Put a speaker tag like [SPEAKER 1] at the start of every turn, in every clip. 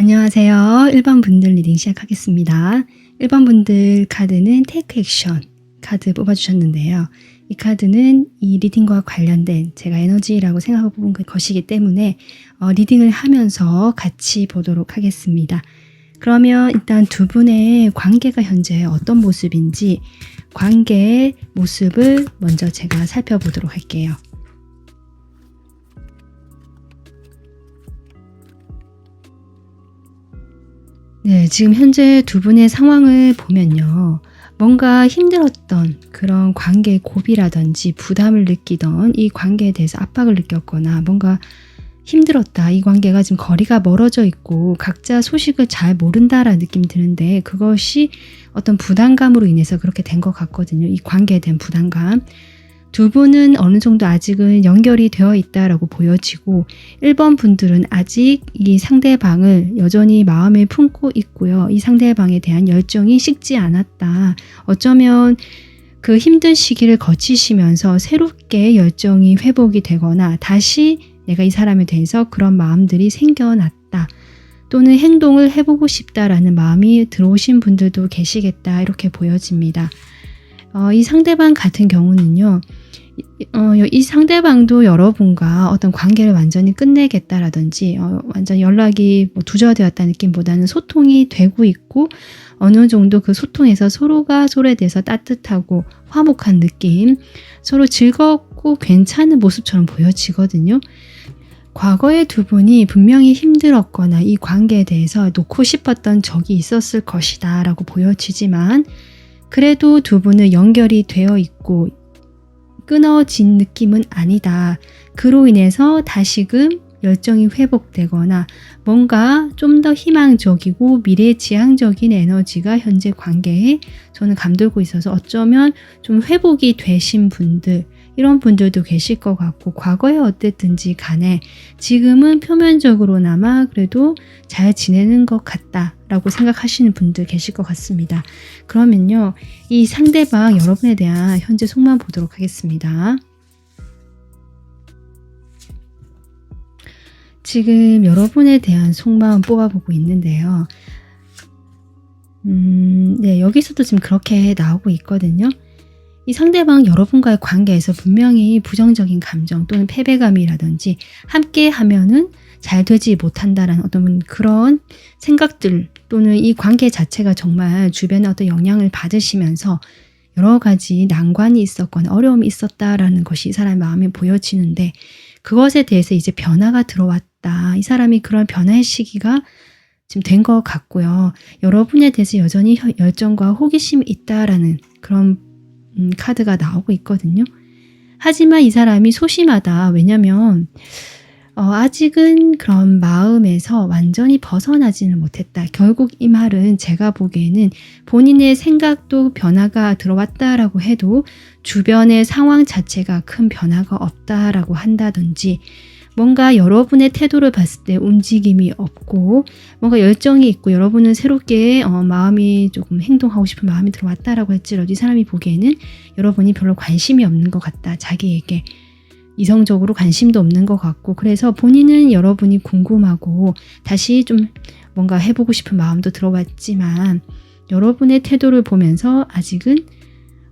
[SPEAKER 1] 안녕하세요. 1번 분들 리딩 시작하겠습니다. 1번 분들 카드는 테이크 액션 카드 뽑아주셨는데요. 이 카드는 이 리딩과 관련된 제가 에너지라고 생각하고 뽑은 것이기 때문에 리딩을 하면서 같이 보도록 하겠습니다. 그러면 일단 두 분의 관계가 현재 어떤 모습인지 관계의 모습을 먼저 제가 살펴보도록 할게요. 네, 지금 현재 두 분의 상황을 보면요. 뭔가 힘들었던 그런 관계의 고비라든지 부담을 느끼던 이 관계에 대해서 압박을 느꼈거나 뭔가 힘들었다. 이 관계가 지금 거리가 멀어져 있고 각자 소식을 잘 모른다라는 느낌이 드는데 그것이 어떤 부담감으로 인해서 그렇게 된 것 같거든요. 이 관계에 대한 부담감. 두 분은 어느 정도 아직은 연결이 되어 있다라고 보여지고 1번 분들은 아직 이 상대방을 여전히 마음에 품고 있고요. 이 상대방에 대한 열정이 식지 않았다. 어쩌면 그 힘든 시기를 거치시면서 새롭게 열정이 회복이 되거나 다시 내가 이 사람에 대해서 그런 마음들이 생겨났다. 또는 행동을 해보고 싶다라는 마음이 들어오신 분들도 계시겠다. 이렇게 보여집니다. 이 상대방 같은 경우는요. 이 상대방도 여러분과 어떤 관계를 완전히 끝내겠다라든지 완전 연락이 두절되었다는 느낌보다는 소통이 되고 있고 어느 정도 그 소통에서 서로가 서로에 대해서 따뜻하고 화목한 느낌, 서로 즐겁고 괜찮은 모습처럼 보여지거든요. 과거의 두 분이 분명히 힘들었거나 이 관계에 대해서 놓고 싶었던 적이 있었을 것이다 라고 보여지지만 그래도 두 분은 연결이 되어 있고 끊어진 느낌은 아니다. 그로 인해서 다시금 열정이 회복되거나 뭔가 좀 더 희망적이고 미래지향적인 에너지가 현재 관계에 저는 감돌고 있어서 어쩌면 좀 회복이 되신 분들 이런 분들도 계실 것 같고 과거에 어땠든지 간에 지금은 표면적으로나마 그래도 잘 지내는 것 같다라고 생각하시는 분들 계실 것 같습니다. 그러면요. 이 상대방 여러분에 대한 현재 속만 보도록 하겠습니다. 지금 여러분에 대한 속마음 뽑아보고 있는데요. 네, 여기서도 지금 그렇게 나오고 있거든요. 이 상대방 여러분과의 관계에서 분명히 부정적인 감정 또는 패배감이라든지 함께 하면은 잘 되지 못한다라는 어떤 그런 생각들 또는 이 관계 자체가 정말 주변에 어떤 영향을 받으시면서 여러 가지 난관이 있었거나 어려움이 있었다라는 것이 이 사람의 마음에 보여지는데 그것에 대해서 이제 변화가 들어왔다. 이 사람이 그런 변화의 시기가 지금 된 것 같고요. 여러분에 대해서 여전히 열정과 호기심이 있다라는 그런 카드가 나오고 있거든요. 하지만 이 사람이 소심하다. 왜냐면 아직은 그런 마음에서 완전히 벗어나지는 못했다. 결국 이 말은 제가 보기에는 본인의 생각도 변화가 들어왔다라고 해도 주변의 상황 자체가 큰 변화가 없다라고 한다든지 뭔가 여러분의 태도를 봤을 때 움직임이 없고 뭔가 열정이 있고 여러분은 새롭게 마음이 조금 행동하고 싶은 마음이 들어왔다라고 할지라도 이 사람이 보기에는 여러분이 별로 관심이 없는 것 같다. 자기에게 이성적으로 관심도 없는 것 같고 그래서 본인은 여러분이 궁금하고 다시 좀 뭔가 해보고 싶은 마음도 들어왔지만 여러분의 태도를 보면서 아직은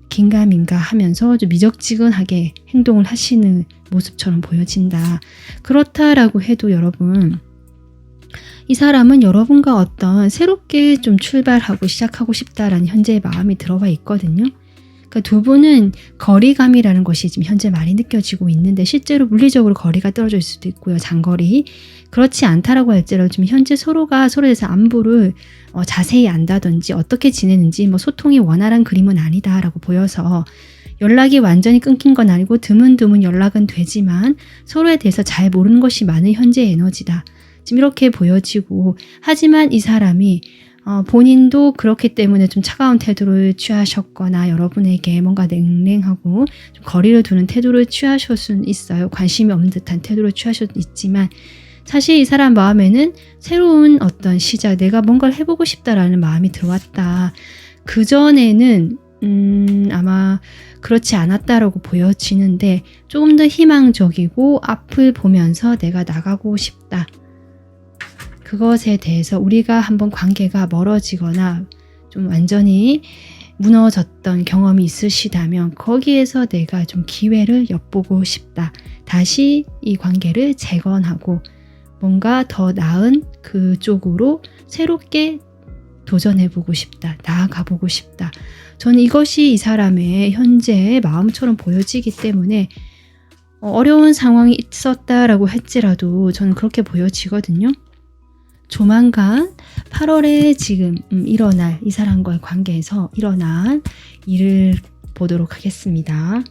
[SPEAKER 1] 긴가민가 하면서 좀 미적지근하게 행동을 하시는 모습처럼 보여진다. 그렇다라고 해도 여러분 이 사람은 여러분과 어떤 새롭게 좀 출발하고 시작하고 싶다라는 현재의 마음이 들어와 있거든요. 그러니까 두 분은 거리감이라는 것이 지금 현재 많이 느껴지고 있는데 실제로 물리적으로 거리가 떨어져 있을 수도 있고요. 장거리. 그렇지 않다라고 할지라도 지금 현재 서로가 서로에 대해서 안부를 자세히 안다든지 어떻게 지내는지 소통이 원활한 그림은 아니다라고 보여서 연락이 완전히 끊긴 건 아니고 드문드문 연락은 되지만 서로에 대해서 잘 모르는 것이 많은 현재의 에너지다. 지금 이렇게 보여지고 하지만 이 사람이 본인도 그렇기 때문에 좀 차가운 태도를 취하셨거나 여러분에게 뭔가 냉랭하고 좀 거리를 두는 태도를 취하실 수는 있어요. 관심이 없는 듯한 태도를 취하실 수는 있지만 사실 이 사람 마음에는 새로운 어떤 시작, 내가 뭔가를 해보고 싶다라는 마음이 들어왔다. 그전에는 아마 그렇지 않았다라고 보여지는데 조금 더 희망적이고 앞을 보면서 내가 나가고 싶다. 그것에 대해서 우리가 한번 관계가 멀어지거나 좀 완전히 무너졌던 경험이 있으시다면 거기에서 내가 좀 기회를 엿보고 싶다. 다시 이 관계를 재건하고 뭔가 더 나은 그쪽으로 새롭게 도전해보고 싶다. 나아가보고 싶다. 저는 이것이 이 사람의 현재의 마음처럼 보여지기 때문에 어려운 상황이 있었다라고 할지라도 저는 그렇게 보여지거든요. 조만간 8월에 지금 일어날 이 사람과의 관계에서 일어난 일을 보도록 하겠습니다.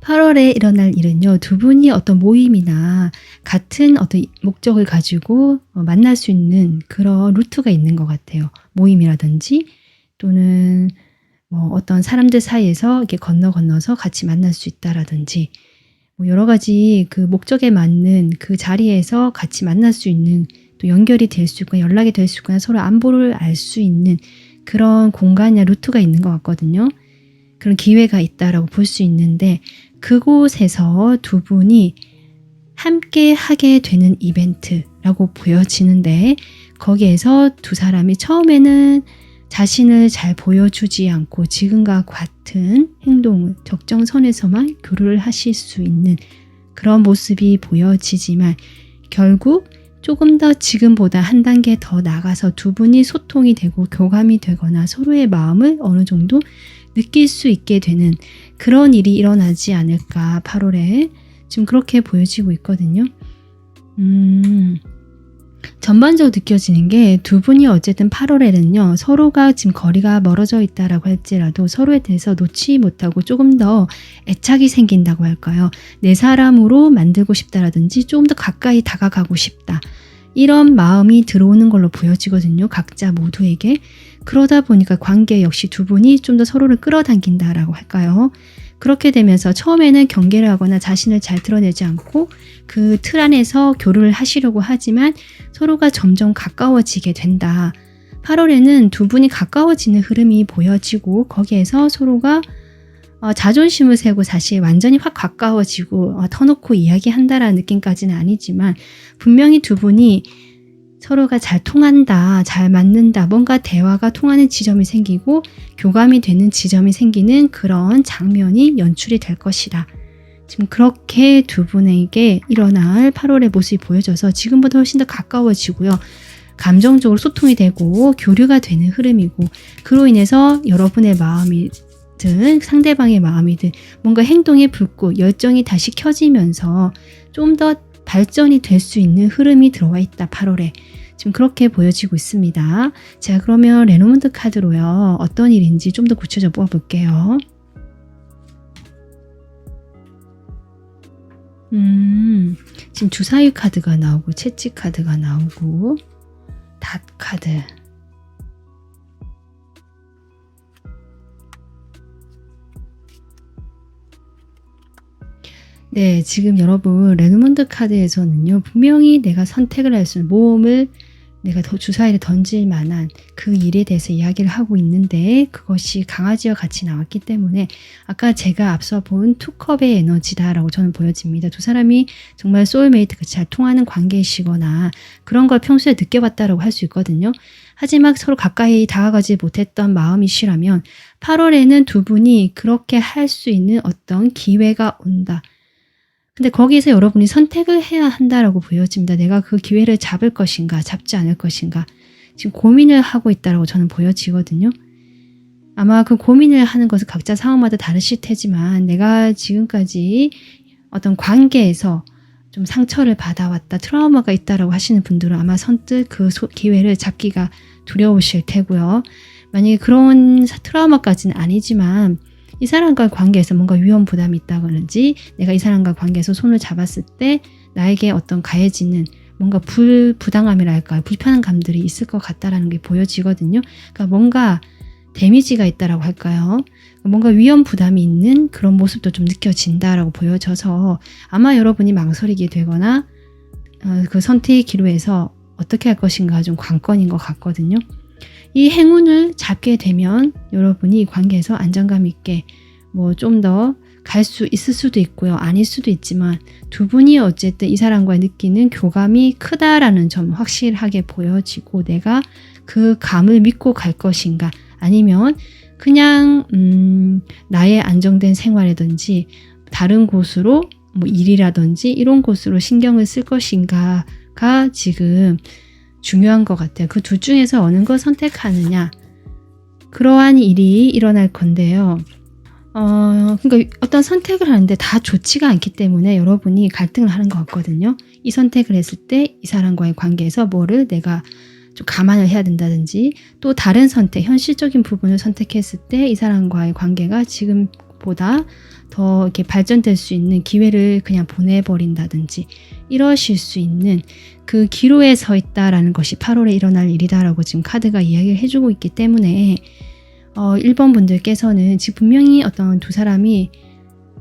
[SPEAKER 1] 8월에 일어날 일은요, 두 분이 어떤 모임이나 같은 어떤 목적을 가지고 만날 수 있는 그런 루트가 있는 것 같아요. 모임이라든지 또는 어떤 사람들 사이에서 이렇게 건너서 같이 만날 수 있다라든지 여러 가지 그 목적에 맞는 그 자리에서 같이 만날 수 있는 또 연결이 될 수 있거나 연락이 될 수 있거나 서로 안부를 알 수 있는 그런 공간이나 루트가 있는 것 같거든요. 그런 기회가 있다라고 볼 수 있는데 그곳에서 두 분이 함께 하게 되는 이벤트라고 보여지는데 거기에서 두 사람이 처음에는 자신을 잘 보여주지 않고 지금과 같은 행동을 적정선에서만 교류를 하실 수 있는 그런 모습이 보여지지만 결국 조금 더 지금보다 한 단계 더 나가서 두 분이 소통이 되고 교감이 되거나 서로의 마음을 어느 정도 느낄 수 있게 되는 그런 일이 일어나지 않을까 8월에 지금 그렇게 보여지고 있거든요. 전반적으로 느껴지는 게 두 분이 어쨌든 8월에는요 서로가 지금 거리가 멀어져 있다라고 할지라도 서로에 대해서 놓지 못하고 조금 더 애착이 생긴다고 할까요? 내 사람으로 만들고 싶다라든지 조금 더 가까이 다가가고 싶다. 이런 마음이 들어오는 걸로 보여지거든요. 각자 모두에게. 그러다 보니까 관계 역시 두 분이 좀 더 서로를 끌어당긴다라고 할까요? 그렇게 되면서 처음에는 경계를 하거나 자신을 잘 드러내지 않고 그 틀 안에서 교류를 하시려고 하지만 서로가 점점 가까워지게 된다. 8월에는 두 분이 가까워지는 흐름이 보여지고 거기에서 서로가 자존심을 세고 사실 완전히 확 가까워지고 터놓고 이야기한다라는 느낌까지는 아니지만 분명히 두 분이 서로가 잘 통한다, 잘 맞는다, 뭔가 대화가 통하는 지점이 생기고 교감이 되는 지점이 생기는 그런 장면이 연출이 될 것이다. 지금 그렇게 두 분에게 일어날 8월의 모습이 보여져서 지금보다 훨씬 더 가까워지고요. 감정적으로 소통이 되고 교류가 되는 흐름이고 그로 인해서 여러분의 마음이든 상대방의 마음이든 뭔가 행동의 불꽃, 열정이 다시 켜지면서 좀 더 발전이 될 수 있는 흐름이 들어와 있다. 8월에. 지금 그렇게 보여지고 있습니다. 자, 그러면 레노먼드 카드로요. 어떤 일인지 좀 더 구체적으로 뽑아볼게요. 지금 주사위 카드가 나오고 채찍 카드가 나오고 닷 카드. 네, 지금 여러분 레노먼드 카드에서는요. 분명히 내가 선택을 할 수 있는 모험을 내가 더 주사위를 던질 만한 그 일에 대해서 이야기를 하고 있는데 그것이 강아지와 같이 나왔기 때문에 아까 제가 앞서 본 투컵의 에너지다라고 저는 보여집니다. 두 사람이 정말 소울메이트가 잘 통하는 관계이시거나 그런 걸 평소에 느껴봤다라고 할 수 있거든요. 하지만 서로 가까이 다가가지 못했던 마음이시라면 8월에는 두 분이 그렇게 할 수 있는 어떤 기회가 온다. 근데 거기서 여러분이 선택을 해야 한다라고 보여집니다. 내가 그 기회를 잡을 것인가, 잡지 않을 것인가. 지금 고민을 하고 있다라고 저는 보여지거든요. 아마 그 고민을 하는 것은 각자 상황마다 다르실 테지만 내가 지금까지 어떤 관계에서 좀 상처를 받아왔다, 트라우마가 있다라고 하시는 분들은 아마 선뜻 그 기회를 잡기가 두려우실 테고요. 만약에 그런 트라우마까지는 아니지만 이 사람과 관계에서 뭔가 위험 부담이 있다든지 내가 이 사람과 관계에서 손을 잡았을 때 나에게 어떤 가해지는 뭔가 부당함이랄까요? 불편한 감들이 있을 것 같다라는 게 보여지거든요. 그러니까 뭔가 데미지가 있다라고 할까요? 뭔가 위험 부담이 있는 그런 모습도 좀 느껴진다라고 보여져서 아마 여러분이 망설이게 되거나 그 선택의 기로에서 어떻게 할 것인가 좀 관건인 것 같거든요. 이 행운을 잡게 되면 여러분이 이 관계에서 안정감 있게 뭐 좀 더 갈 수 있을 수도 있고요. 아닐 수도 있지만 두 분이 어쨌든 이 사람과 느끼는 교감이 크다라는 점 확실하게 보여지고 내가 그 감을 믿고 갈 것인가 아니면 그냥 나의 안정된 생활이든지 다른 곳으로 뭐 일이라든지 이런 곳으로 신경을 쓸 것인가가 지금 중요한 것 같아요. 그 둘 중에서 어느 걸 선택하느냐 그러한 일이 일어날 건데요. 그러니까 어떤 선택을 하는데 다 좋지가 않기 때문에 여러분이 갈등을 하는 것 같거든요. 이 선택을 했을 때 이 사람과의 관계에서 뭐를 내가 좀 감안을 해야 된다든지 또 다른 선택, 현실적인 부분을 선택했을 때 이 사람과의 관계가 지금보다 더 이렇게 발전될 수 있는 기회를 그냥 보내버린다든지 이러실 수 있는 그 기로에 서 있다라는 것이 8월에 일어날 일이다라고 지금 카드가 이야기를 해주고 있기 때문에 1번 분들께서는 지금 분명히 어떤 두 사람이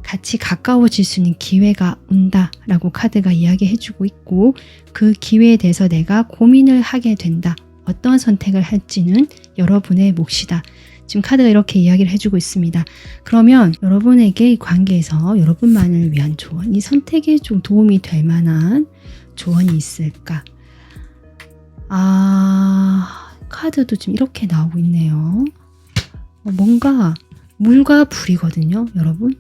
[SPEAKER 1] 같이 가까워질 수 있는 기회가 온다라고 카드가 이야기해주고 있고 그 기회에 대해서 내가 고민을 하게 된다. 어떤 선택을 할지는 여러분의 몫이다. 지금 카드가 이렇게 이야기를 해주고 있습니다. 그러면 여러분에게 이 관계에서 여러분만을 위한 조언, 이 선택에 좀 도움이 될 만한 조언이 있을까? 카드도 지금 이렇게 나오고 있네요. 뭔가 물과 불이거든요, 여러분.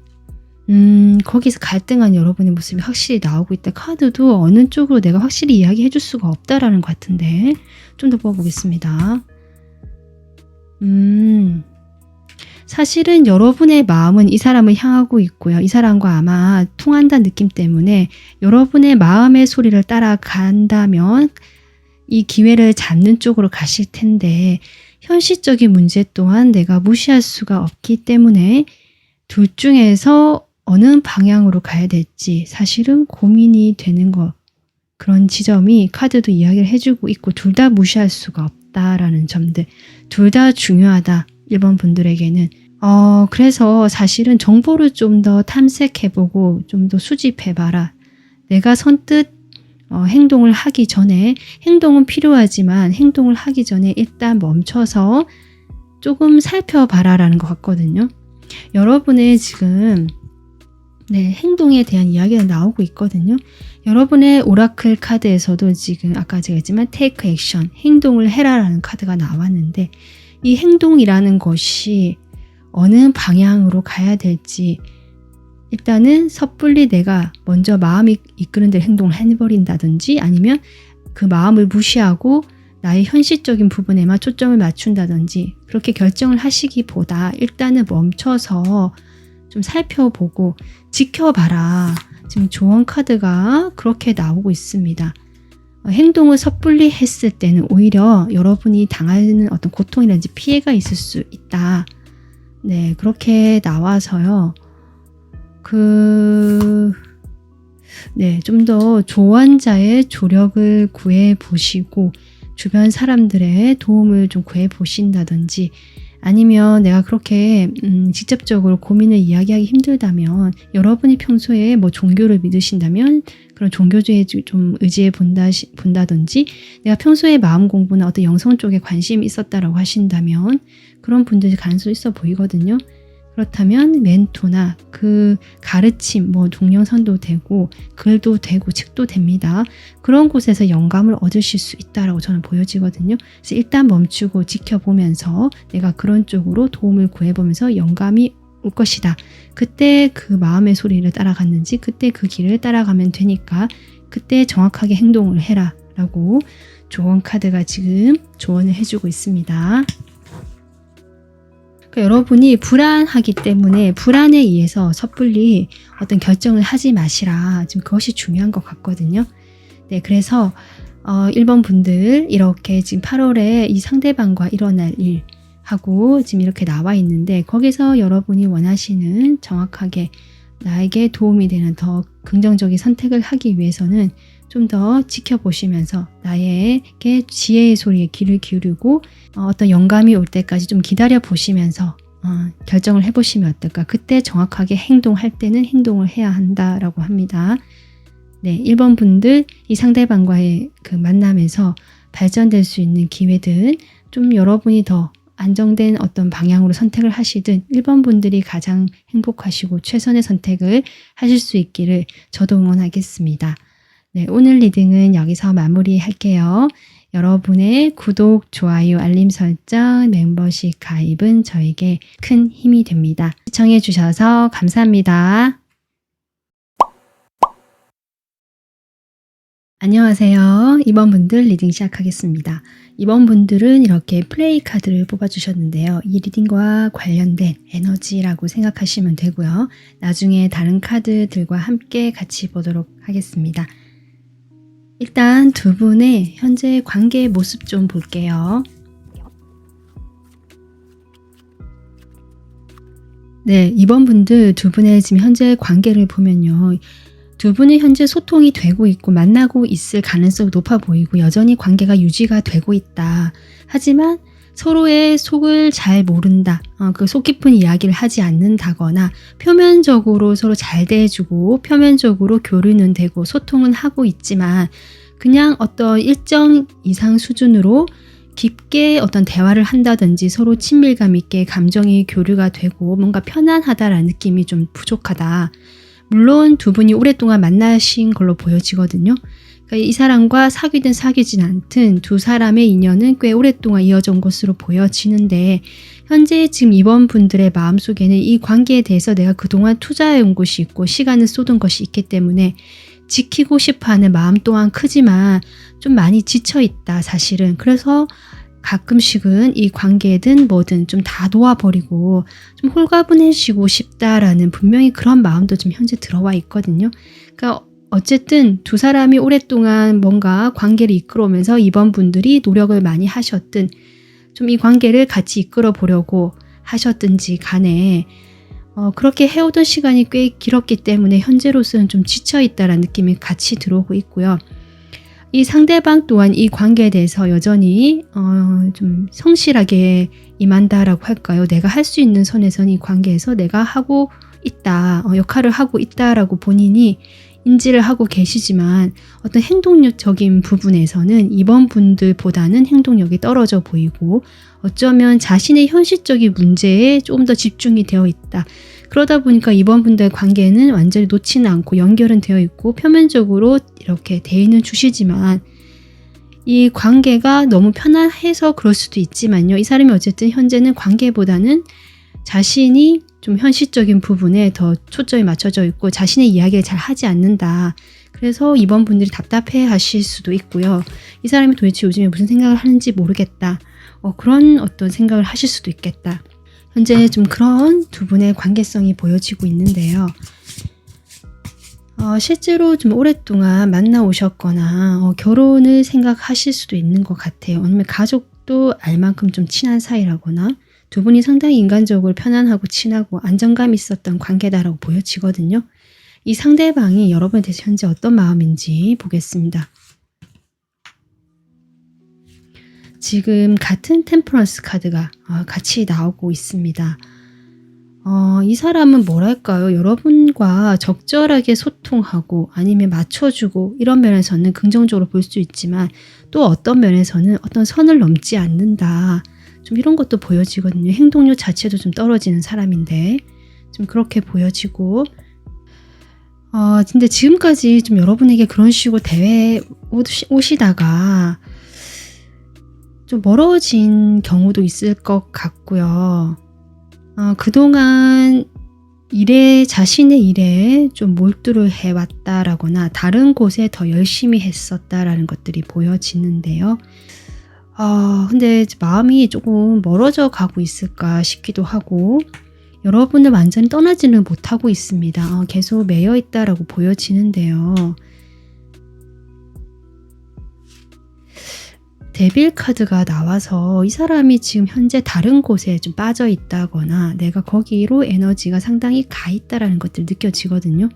[SPEAKER 1] 거기서 갈등한 여러분의 모습이 확실히 나오고 있다. 카드도 어느 쪽으로 내가 확실히 이야기해 줄 수가 없다라는 것 같은데 좀 더 뽑아보겠습니다. 사실은 여러분의 마음은 이 사람을 향하고 있고요. 이 사람과 아마 통한다는 느낌 때문에 여러분의 마음의 소리를 따라간다면 이 기회를 잡는 쪽으로 가실 텐데 현실적인 문제 또한 내가 무시할 수가 없기 때문에 둘 중에서 어느 방향으로 가야 될지 사실은 고민이 되는 것. 그런 지점이 카드도 이야기를 해주고 있고 둘 다 무시할 수가 없다라는 점들. 둘 다 중요하다. 1번 분들에게는. 그래서 사실은 정보를 좀 더 탐색해보고 좀 더 수집해봐라. 내가 선뜻 행동을 하기 전에 행동은 필요하지만 행동을 하기 전에 일단 멈춰서 조금 살펴봐라라는 것 같거든요. 여러분의 지금 행동에 대한 이야기가 나오고 있거든요. 여러분의 오라클 카드에서도 지금 아까 제가 했지만 take action, 행동을 해라라는 카드가 나왔는데 이 행동이라는 것이 어느 방향으로 가야 될지 일단은 섣불리 내가 먼저 마음이 이끄는 대로 행동을 해버린다든지 아니면 그 마음을 무시하고 나의 현실적인 부분에만 초점을 맞춘다든지 그렇게 결정을 하시기보다 일단은 멈춰서 좀 살펴보고 지켜봐라. 지금 조언 카드가 그렇게 나오고 있습니다. 행동을 섣불리 했을 때는 오히려 여러분이 당하는 어떤 고통이라든지 피해가 있을 수 있다. 네, 그렇게 나와서요. 좀 더 조언자의 조력을 구해 보시고 주변 사람들의 도움을 좀 구해 보신다든지 아니면 내가 그렇게 직접적으로 고민을 이야기하기 힘들다면 여러분이 평소에 뭐 종교를 믿으신다면 그런 종교주의에 좀 의지해 본다든지 내가 평소에 마음 공부나 어떤 영성 쪽에 관심이 있었다라고 하신다면 그런 분들이 가능성이 있어 보이거든요. 그렇다면 멘토나 그 가르침, 뭐 동영상도 되고 글도 되고 책도 됩니다. 그런 곳에서 영감을 얻으실 수 있다라고 저는 보여지거든요. 그래서 일단 멈추고 지켜보면서 내가 그런 쪽으로 도움을 구해보면서 영감이 올 것이다. 그때 그 마음의 소리를 따라갔는지 그때 그 길을 따라가면 되니까 그때 정확하게 행동을 해라 라고 조언 카드가 지금 조언을 해주고 있습니다. 그러니까 여러분이 불안하기 때문에 불안에 의해서 섣불리 어떤 결정을 하지 마시라. 지금 그것이 중요한 것 같거든요. 네, 그래서 1번 분들 이렇게 지금 8월에 이 상대방과 일어날 일 하고 지금 이렇게 나와 있는데 거기서 여러분이 원하시는 정확하게 나에게 도움이 되는 더 긍정적인 선택을 하기 위해서는 좀 더 지켜보시면서 나에게 지혜의 소리에 귀를 기울이고 어떤 영감이 올 때까지 좀 기다려 보시면서 결정을 해보시면 어떨까. 그때 정확하게 행동할 때는 행동을 해야 한다라고 합니다. 네, 1번 분들 이 상대방과의 그 만남에서 발전될 수 있는 기회들 좀 여러분이 더 안정된 어떤 방향으로 선택을 하시든 1번 분들이 가장 행복하시고 최선의 선택을 하실 수 있기를 저도 응원하겠습니다. 네, 오늘 리딩은 여기서 마무리할게요. 여러분의 구독, 좋아요, 알림 설정, 멤버십 가입은 저에게 큰 힘이 됩니다. 시청해 주셔서 감사합니다. 안녕하세요. 2번 분들 리딩 시작하겠습니다. 2번 분들은 이렇게 플레이 카드를 뽑아주셨는데요. 이 리딩과 관련된 에너지라고 생각하시면 되고요. 나중에 다른 카드들과 함께 같이 보도록 하겠습니다. 일단 두 분의 현재 관계의 모습 좀 볼게요. 네, 2번 분들 두 분의 지금 현재 관계를 보면요. 두 분이 현재 소통이 되고 있고 만나고 있을 가능성이 높아 보이고 여전히 관계가 유지가 되고 있다. 하지만 서로의 속을 잘 모른다. 그 속 깊은 이야기를 하지 않는다거나 표면적으로 서로 잘 대해주고 표면적으로 교류는 되고 소통은 하고 있지만 그냥 어떤 일정 이상 수준으로 깊게 어떤 대화를 한다든지 서로 친밀감 있게 감정이 교류가 되고 뭔가 편안하다라는 느낌이 좀 부족하다. 물론 두 분이 오랫동안 만나신 걸로 보여지거든요. 그러니까 이 사람과 사귀든 사귀진 않든 두 사람의 인연은 꽤 오랫동안 이어져 온 것으로 보여지는데 현재 지금 2번 분들의 마음속에는 이 관계에 대해서 내가 그동안 투자해온 것이 있고 시간을 쏟은 것이 있기 때문에 지키고 싶어하는 마음 또한 크지만 좀 많이 지쳐있다 사실은. 그래서 가끔씩은 이 관계든 뭐든 좀 다 놓아버리고 좀 홀가분해지고 싶다라는 분명히 그런 마음도 좀 현재 들어와 있거든요. 그러니까 어쨌든 두 사람이 오랫동안 뭔가 관계를 이끌어오면서 이번 분들이 노력을 많이 하셨든 좀 이 관계를 같이 이끌어 보려고 하셨든지 간에 그렇게 해오던 시간이 꽤 길었기 때문에 현재로서는 좀 지쳐있다라는 느낌이 같이 들어오고 있고요. 이 상대방 또한 이 관계에 대해서 여전히 좀 성실하게 임한다라고 할까요? 내가 할 수 있는 선에서는 이 관계에서 내가 하고 있다, 역할을 하고 있다라고 본인이 인지를 하고 계시지만 어떤 행동력적인 부분에서는 이번 분들보다는 행동력이 떨어져 보이고 어쩌면 자신의 현실적인 문제에 조금 더 집중이 되어 있다. 그러다 보니까 이번 분들의 관계는 완전히 놓지는 않고 연결은 되어 있고 표면적으로 이렇게 대인은 주시지만 이 관계가 너무 편안해서 그럴 수도 있지만요. 이 사람이 어쨌든 현재는 관계보다는 자신이 좀 현실적인 부분에 더 초점이 맞춰져 있고 자신의 이야기를 잘 하지 않는다. 그래서 이번 분들이 답답해 하실 수도 있고요. 이 사람이 도대체 요즘에 무슨 생각을 하는지 모르겠다. 그런 어떤 생각을 하실 수도 있겠다. 현재 좀 그런 두 분의 관계성이 보여지고 있는데요. 실제로 좀 오랫동안 만나오셨거나 결혼을 생각하실 수도 있는 것 같아요. 아니면 가족도 알 만큼 좀 친한 사이라거나 두 분이 상당히 인간적으로 편안하고 친하고 안정감 있었던 관계다라고 보여지거든요. 이 상대방이 여러분에 대해서 현재 어떤 마음인지 보겠습니다. 지금 같은 템퍼런스 카드가 같이 나오고 있습니다. 이 사람은 뭐랄까요? 여러분과 적절하게 소통하고 아니면 맞춰주고 이런 면에서는 긍정적으로 볼 수 있지만 또 어떤 면에서는 어떤 선을 넘지 않는다. 좀 이런 것도 보여지거든요. 행동력 자체도 좀 떨어지는 사람인데 좀 그렇게 보여지고 근데 지금까지 좀 여러분에게 그런 식으로 대회 오시다가 좀 멀어진 경우도 있을 것 같고요. 그동안 자신의 일에 좀 몰두를 해왔다라거나 다른 곳에 더 열심히 했었다라는 것들이 보여지는데요. 근데 마음이 조금 멀어져 가고 있을까 싶기도 하고 여러분을 완전히 떠나지는 못하고 있습니다. 계속 매여 있다라고 보여지는데요. 데빌 카드가 나와서 이 사람이 지금 현재 다른 곳에 좀 빠져 있다거나 내가 거기로 에너지가 상당히 가 있다라는 것들 느껴지거든요.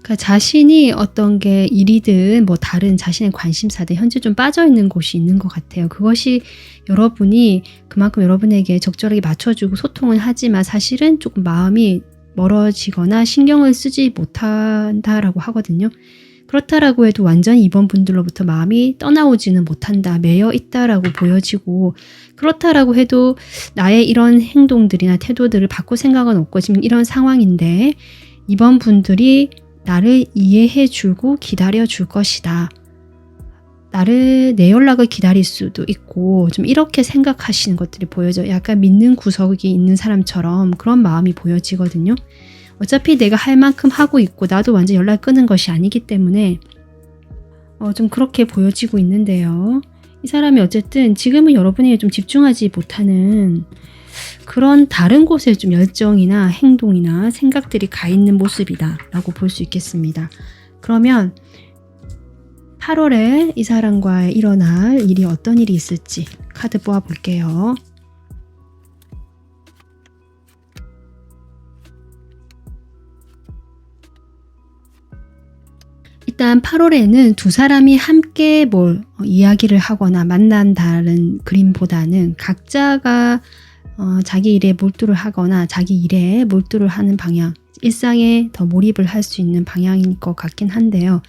[SPEAKER 1] 그러니까 자신이 어떤 게 일이든 뭐 다른 자신의 관심사든 현재 좀 빠져 있는 곳이 있는 것 같아요. 그것이 여러분이 그만큼 여러분에게 적절하게 맞춰주고 소통은 하지만 사실은 조금 마음이 멀어지거나 신경을 쓰지 못한다라고 하거든요. 그렇다라고 해도 완전히 이번 분들로부터 마음이 떠나오지는 못한다, 매여 있다라고 보여지고, 그렇다라고 해도 나의 이런 행동들이나 태도들을 바꿀 생각은 없고 지금 이런 상황인데 이번 분들이 나를 이해해 주고 기다려 줄 것이다. 내 연락을 기다릴 수도 있고 좀 이렇게 생각하시는 것들이 보여져요. 약간 믿는 구석이 있는 사람처럼 그런 마음이 보여지거든요. 어차피 내가 할 만큼 하고 있고 나도 완전 연락 끊은 것이 아니기 때문에 좀 그렇게 보여지고 있는데요. 이 사람이 어쨌든 지금은 여러분에게 좀 집중하지 못하는 그런 다른 곳에 좀 열정이나 행동이나 생각들이 가 있는 모습이다 라고 볼 수 있겠습니다. 그러면 8월에 이 사람과 일어날 일이 어떤 일이 있을지 카드 뽑아 볼게요. 일단 8월에는 두 사람이 함께 이야기를 하거나 만난다는 그림보다는 각자가 자기 일에 몰두를 하거나 자기 일에 몰두를 하는 방향, 일상에 더 몰입을 할 수 있는 방향일 것 같긴 한데요.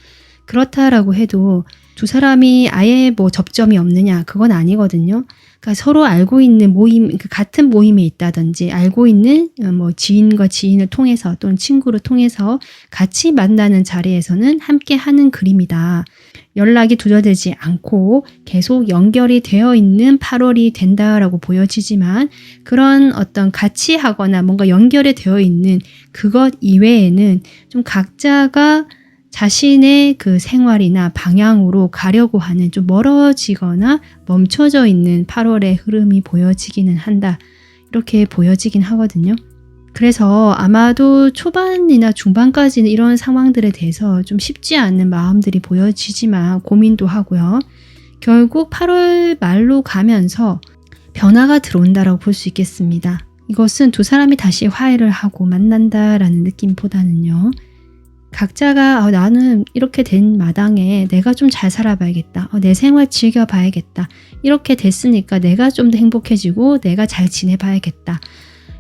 [SPEAKER 1] 그렇다라고 해도 두 사람이 아예 접점이 없느냐, 그건 아니거든요. 그러니까 서로 알고 있는 모임, 같은 모임에 있다든지 알고 있는 지인과 지인을 통해서 또는 친구를 통해서 같이 만나는 자리에서는 함께 하는 그림이다. 연락이 두절되지 않고 계속 연결이 되어 있는 8월이 된다라고 보여지지만 그런 어떤 같이 하거나 뭔가 연결이 되어 있는 그것 이외에는 좀 각자가 자신의 그 생활이나 방향으로 가려고 하는 좀 멀어지거나 멈춰져 있는 8월의 흐름이 보여지기는 한다. 이렇게 보여지긴 하거든요. 그래서 아마도 초반이나 중반까지는 이런 상황들에 대해서 좀 쉽지 않은 마음들이 보여지지만 고민도 하고요. 결국 8월 말로 가면서 변화가 들어온다라고 볼 수 있겠습니다. 이것은 두 사람이 다시 화해를 하고 만난다라는 느낌보다는요. 각자가 나는 이렇게 된 마당에 내가 좀 잘 살아봐야겠다. 내 생활 즐겨봐야겠다. 이렇게 됐으니까 내가 좀 더 행복해지고 내가 잘 지내봐야겠다.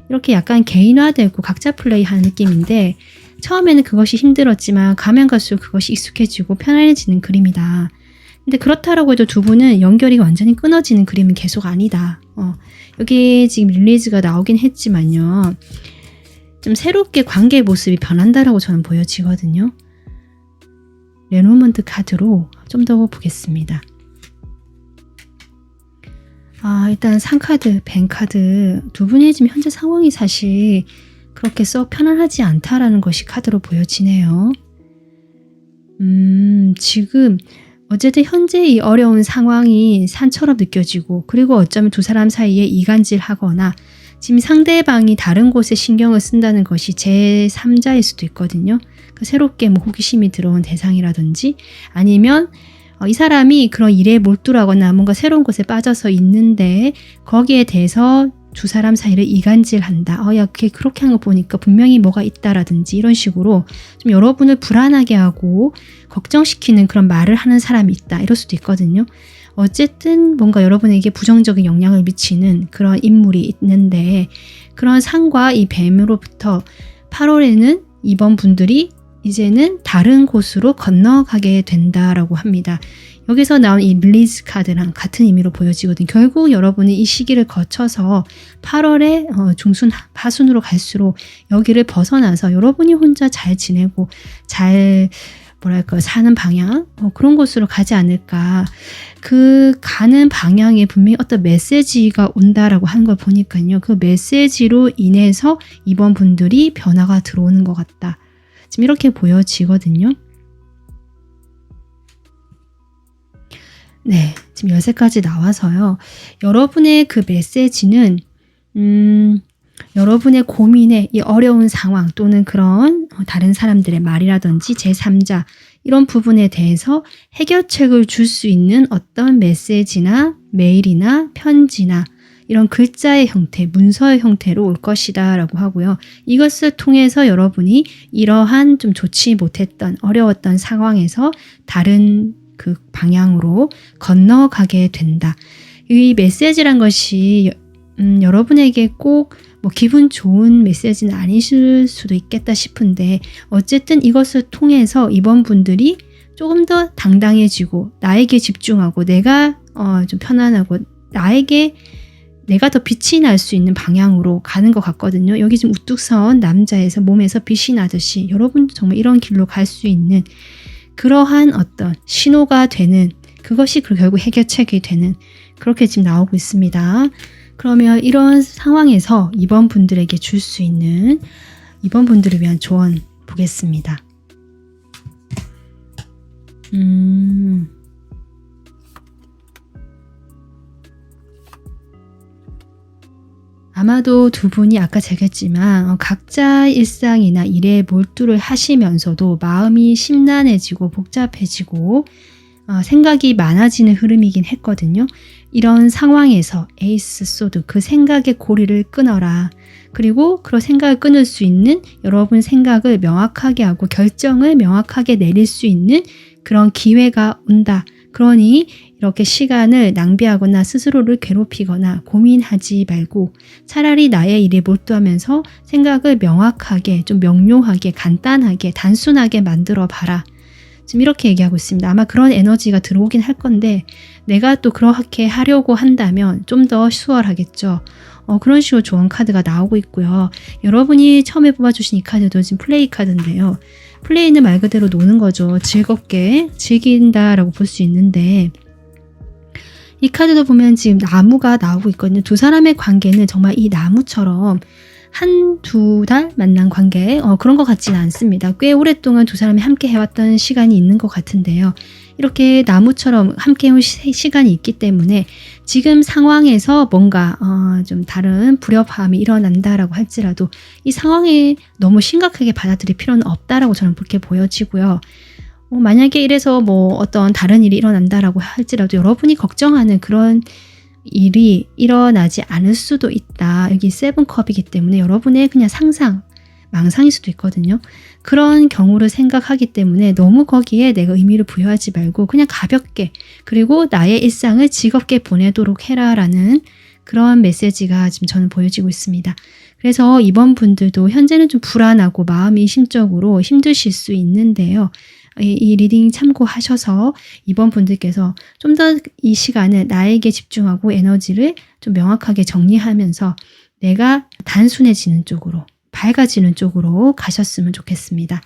[SPEAKER 1] 이렇게 약간 개인화되고 각자 플레이하는 느낌인데 처음에는 그것이 힘들었지만 가면 갈수록 그것이 익숙해지고 편안해지는 그림이다. 근데 그렇다라고 해도 두 분은 연결이 완전히 끊어지는 그림은 계속 아니다. 여기 지금 릴리즈가 나오긴 했지만요. 좀 새롭게 관계의 모습이 변한다라고 저는 보여지거든요. 레노먼트 카드로 좀 더 보겠습니다. 일단 상카드, 뱅카드 두 분의 지금 현재 상황이 사실 그렇게 썩 편안하지 않다라는 것이 카드로 보여지네요. 지금 어쨌든 현재 이 어려운 상황이 산처럼 느껴지고 그리고 어쩌면 두 사람 사이에 이간질하거나 지금 상대방이 다른 곳에 신경을 쓴다는 것이 제3자일 수도 있거든요. 새롭게 호기심이 들어온 대상이라든지 아니면 이 사람이 그런 일에 몰두하거나 뭔가 새로운 곳에 빠져서 있는데 거기에 대해서 두 사람 사이를 이간질한다. 야, 그렇게 한 거 보니까 분명히 뭐가 있다라든지 이런 식으로 좀 여러분을 불안하게 하고 걱정시키는 그런 말을 하는 사람이 있다. 이럴 수도 있거든요. 어쨌든 뭔가 여러분에게 부정적인 영향을 미치는 그런 인물이 있는데 그런 상과 이 뱀으로부터 8월에는 이번 분들이 이제는 다른 곳으로 건너가게 된다라고 합니다. 여기서 나온 이 릴리즈 카드랑 같은 의미로 보여지거든요. 결국 여러분이 이 시기를 거쳐서 8월에 중순, 하순으로 갈수록 여기를 벗어나서 여러분이 혼자 잘 지내고 잘 사는 방향? 그런 곳으로 가지 않을까. 그 가는 방향에 분명히 어떤 메시지가 온다라고 하는 걸 보니까요. 그 메시지로 인해서 이번 분들이 변화가 들어오는 것 같다. 지금 이렇게 보여지거든요. 네, 지금 열쇠까지 나와서요. 여러분의 그 메시지는 여러분의 고민에 이 어려운 상황 또는 그런 다른 사람들의 말이라든지 제3자 이런 부분에 대해서 해결책을 줄 수 있는 어떤 메시지나 메일이나 편지나 이런 글자의 형태, 문서의 형태로 올 것이다 라고 하고요. 이것을 통해서 여러분이 이러한 좀 좋지 못했던 어려웠던 상황에서 다른 그 방향으로 건너가게 된다. 이 메시지란 것이 여러분에게 꼭 기분 좋은 메시지는 아니실 수도 있겠다 싶은데 어쨌든 이것을 통해서 이번 분들이 조금 더 당당해지고 나에게 집중하고 내가 좀 편안하고 내가 더 빛이 날 수 있는 방향으로 가는 것 같거든요. 여기 지금 우뚝 선 남자에서 몸에서 빛이 나듯이 여러분도 정말 이런 길로 갈 수 있는 그러한 어떤 신호가 되는, 그것이 결국 해결책이 되는, 그렇게 지금 나오고 있습니다. 그러면 이런 상황에서 2번 분들에게 줄 수 있는 2번 분들을 위한 조언 보겠습니다. 아마도 두 분이 아까 제가 했지만 각자 일상이나 일에 몰두를 하시면서도 마음이 심란해지고 복잡해지고 생각이 많아지는 흐름이긴 했거든요. 이런 상황에서 에이스 소드, 그 생각의 고리를 끊어라. 그리고 그런 생각을 끊을 수 있는, 여러분 생각을 명확하게 하고 결정을 명확하게 내릴 수 있는 그런 기회가 온다. 그러니 이렇게 시간을 낭비하거나 스스로를 괴롭히거나 고민하지 말고 차라리 나의 일에 몰두하면서 생각을 명확하게, 좀 명료하게, 간단하게, 단순하게 만들어 봐라. 지금 이렇게 얘기하고 있습니다. 아마 그런 에너지가 들어오긴 할 건데 내가 또 그렇게 하려고 한다면 좀 더 수월하겠죠. 그런 식으로 조언 카드가 나오고 있고요. 여러분이 처음에 뽑아주신 이 카드도 지금 플레이 카드인데요. 플레이는 말 그대로 노는 거죠. 즐겁게 즐긴다라고 볼 수 있는데 이 카드도 보면 지금 나무가 나오고 있거든요. 두 사람의 관계는 정말 이 나무처럼 한두 달 만난 관계 그런 것 같지는 않습니다. 꽤 오랫동안 두 사람이 함께 해왔던 시간이 있는 것 같은데요. 이렇게 나무처럼 함께 해온 시간이 있기 때문에 지금 상황에서 뭔가 좀 다른 불협화음이 일어난다라고 할지라도 이 상황에 너무 심각하게 받아들일 필요는 없다라고 저는 그렇게 보여지고요. 만약에 이래서 뭐 어떤 다른 일이 일어난다라고 할지라도 여러분이 걱정하는 그런 일이 일어나지 않을 수도 있다. 여기 세븐컵이기 때문에 여러분의 그냥 망상일 수도 있거든요. 그런 경우를 생각하기 때문에 너무 거기에 내가 의미를 부여하지 말고 그냥 가볍게, 그리고 나의 일상을 즐겁게 보내도록 해라라는 그런 메시지가 지금 저는 보여지고 있습니다. 그래서 이번 분들도 현재는 좀 불안하고 마음이 심적으로 힘드실 수 있는데요. 이 리딩 참고하셔서 이번 분들께서 좀 더 이 시간을 나에게 집중하고 에너지를 좀 명확하게 정리하면서 내가 단순해지는 쪽으로, 밝아지는 쪽으로 가셨으면 좋겠습니다.